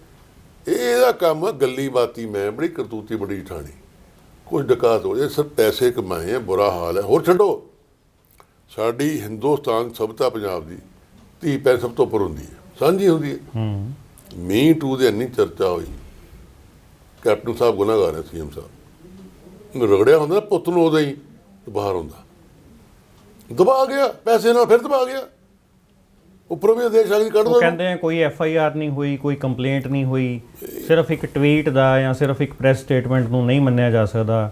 ਇਹਦਾ ਕੰਮ ਗੱਲੀ ਬਾਤੀ, ਮੈਂ ਬੜੀ ਕਰਤੂਤੀ, ਬੜੀ ਜਠਾਣੀ, ਕੁਝ ਡਕਾਤ ਹੋ ਜਾਏ, ਸਭ ਪੈਸੇ ਕਮਾਏ ਆ, ਬੁਰਾ ਹਾਲ ਹੈ। ਹੋਰ ਛੱਡੋ, ਸਾਡੀ ਹਿੰਦੁਸਤਾਨ ਸਭਤਾ ਪੰਜਾਬ ਦੀ ਧੀ ਭੈਣ ਸਭ ਤੋਂ ਉੱਪਰ ਹੁੰਦੀ ਹੈ, ਸਾਂਝੀ ਹੁੰਦੀ ਹੈ। ਮੀ ਟੂ ਦੇ ਇੰਨੀ ਚਰਚਾ ਹੋਈ, ਕੈਪਟਨ ਸਾਹਿਬ ਗੁਨਾਹਗਾਰ ਹੈ, CM ਸਾਹਿਬ ਰਗੜਿਆ ਹੁੰਦਾ ਨਾ ਪੁੱਤ ਨੂੰ, ਉਦੋਂ ਹੀ ਬਾਹਰ ਹੁੰਦਾ, ਦਬਾ ਗਿਆ ਪੈਸੇ ਨਾਲ, ਫਿਰ ਦਬਾ ਗਿਆ, ਉੱਪਰੋਂ ਵੀ ਆਦੇਸ਼ ਆ ਗਈ ਕੱਢ ਦੋ। ਕਹਿੰਦੇ ਆ ਕੋਈ FIR ਨਹੀਂ ਹੋਈ, ਕੋਈ ਕੰਪਲੇਂਟ ਨਹੀਂ ਹੋਈ, ਸਿਰਫ ਇੱਕ ਟਵੀਟ ਦਾ ਜਾਂ ਸਿਰਫ ਇੱਕ ਪ੍ਰੈਸ ਸਟੇਟਮੈਂਟ ਨੂੰ ਨਹੀਂ ਮੰਨਿਆ ਜਾ ਸਕਦਾ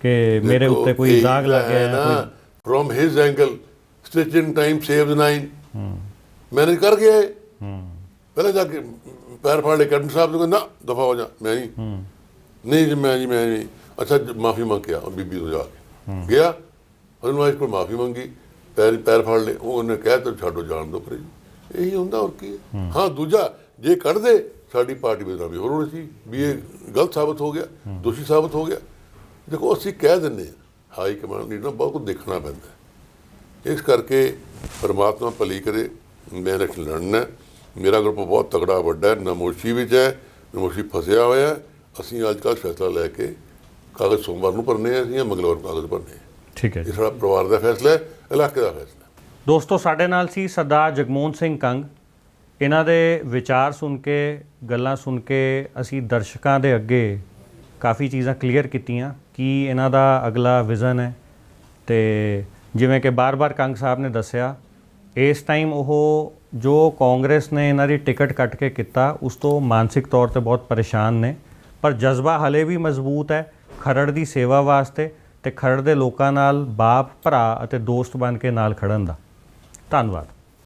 ਕਿ ਮੇਰੇ ਉੱਤੇ ਕੋਈ ਇਲਜ਼ਾਮ ਲੱਗ ਗਿਆ ਹੈ। From his angle, stitch in time save the 9 manage ਕਰ ਗਿਆ। ਪਹਿਲਾਂ ਜਾ ਕੇ ਪੈਰ ਫਾੜ ਲੈ ਕੈਪਟਨ ਸਾਹਿਬ ਨੂੰ, ਕਹਿੰਦਾ ਦਫਾ ਹੋ ਜਾ, ਮੈਂ ਨਹੀਂ ਜੀ, ਮੈਂ ਨਹੀਂ। ਅੱਛਾ, ਮਾਫੀ ਮੰਗ ਕੇ ਆ ਬੀਬੀ ਤੋਂ, ਜਾ ਕੇ ਗਿਆ ਉਹਨੂੰ ਕੋਲ ਮਾਫੀ ਮੰਗੀ, ਪੈਰ ਫੜ ਲਏ, ਉਹਨੇ ਕਹਿ ਤਾ ਛੱਡੋ, ਜਾਣ ਦਿਓ ਫਿਰ। ਇਹੀ ਹੁੰਦਾ, ਹੋਰ ਕੀ ਹੈ। ਹਾਂ, ਦੂਜਾ ਜੇ ਕੱਢਦੇ ਸਾਡੀ ਪਾਰਟੀ ਬਦਨਾਮੀ ਹੋਰ ਹੋਣੀ ਸੀ ਵੀ ਇਹ ਗਲਤ ਸਾਬਤ ਹੋ ਗਿਆ, ਦੋਸ਼ੀ ਸਾਬਤ ਹੋ ਗਿਆ। ਦੇਖੋ, ਅਸੀਂ ਕਹਿ ਦਿੰਦੇ ਹਾਂ, ਹਾਈ ਕਮਾਂਡ ਲੀਡਰ ਬਹੁਤ ਕੁਝ ਦੇਖਣਾ ਪੈਂਦਾ। ਇਸ ਕਰਕੇ ਪਰਮਾਤਮਾ ਭਲੀ ਕਰੇ। ਮੈਂ ਇਲੈਕਸ਼ਨ ਲੜਨਾ, ਮੇਰਾ ਗਰੁੱਪ ਬਹੁਤ ਤਕੜਾ ਵੱਡਾ ਹੈ, ਨਮੋਸ਼ੀ ਵਿੱਚ ਹੈ, ਨਮੋਸ਼ੀ ਫਸਿਆ ਹੋਇਆ। ਅਸੀਂ ਅੱਜ ਕੱਲ੍ਹ ਫੈਸਲਾ ਲੈ ਕੇ ਕਾਗਜ਼ ਸੋਮਵਾਰ ਨੂੰ ਭਰਨੇ ਆ ਜਾਂ ਮੰਗਲਵਾਰ ਨੂੰ ਕਾਗਜ਼ ਭਰਨੇ ਆ। ਠੀਕ ਹੈ ਜੀ। ਇਹ ਸਾਡਾ ਪਰਿਵਾਰ ਦਾ ਫੈਸਲਾ ਹੈ, ਇਲਾਕੇ ਦਾ ਫੈਸਲਾ ਹੈ। ਦੋਸਤੋ, ਸਾਡੇ ਨਾਲ ਸੀ ਸਰਦਾਰ ਜਗਮੋਹਨ ਸਿੰਘ ਕੰਗ। ਇਹਨਾਂ ਦੇ ਵਿਚਾਰ ਸੁਣ ਕੇ, ਗੱਲਾਂ ਸੁਣ ਕੇ ਅਸੀਂ ਦਰਸ਼ਕਾਂ ਦੇ ਅੱਗੇ ਕਾਫੀ ਚੀਜ਼ਾਂ ਕਲੀਅਰ ਕੀਤੀਆਂ ਕਿ ਇਹਨਾਂ ਦਾ ਅਗਲਾ ਵਿਜ਼ਨ ਹੈ। ਤੇ ਜਿਵੇਂ ਕਿ ਬਾਰ-ਬਾਰ ਕੰਗ ਸਾਹਿਬ ਨੇ ਦੱਸਿਆ, ਇਸ ਟਾਈਮ ਉਹ ਜੋ ਕਾਂਗਰਸ ਨੇ ਇਹਨਾਂ ਦੀ ਟਿਕਟ ਕੱਟ ਕੇ ਕੀਤਾ, ਉਸ ਤੋਂ ਮਾਨਸਿਕ ਤੌਰ ਤੇ ਬਹੁਤ ਪਰੇਸ਼ਾਨ ਨੇ, ਪਰ ਜਜ਼ਬਾ ਹਲੇ ਵੀ ਮਜ਼ਬੂਤ ਹੈ ਖਰੜ ਦੀ ਸੇਵਾ ਵਾਸਤੇ ਤੇ ਖਰੜ ਦੇ ਲੋਕਾਂ ਨਾਲ ਬਾਪ, ਭਰਾ ਅਤੇ ਦੋਸਤ ਬਣ ਕੇ ਨਾਲ ਖੜਨ ਦਾ। ਧੰਨਵਾਦ।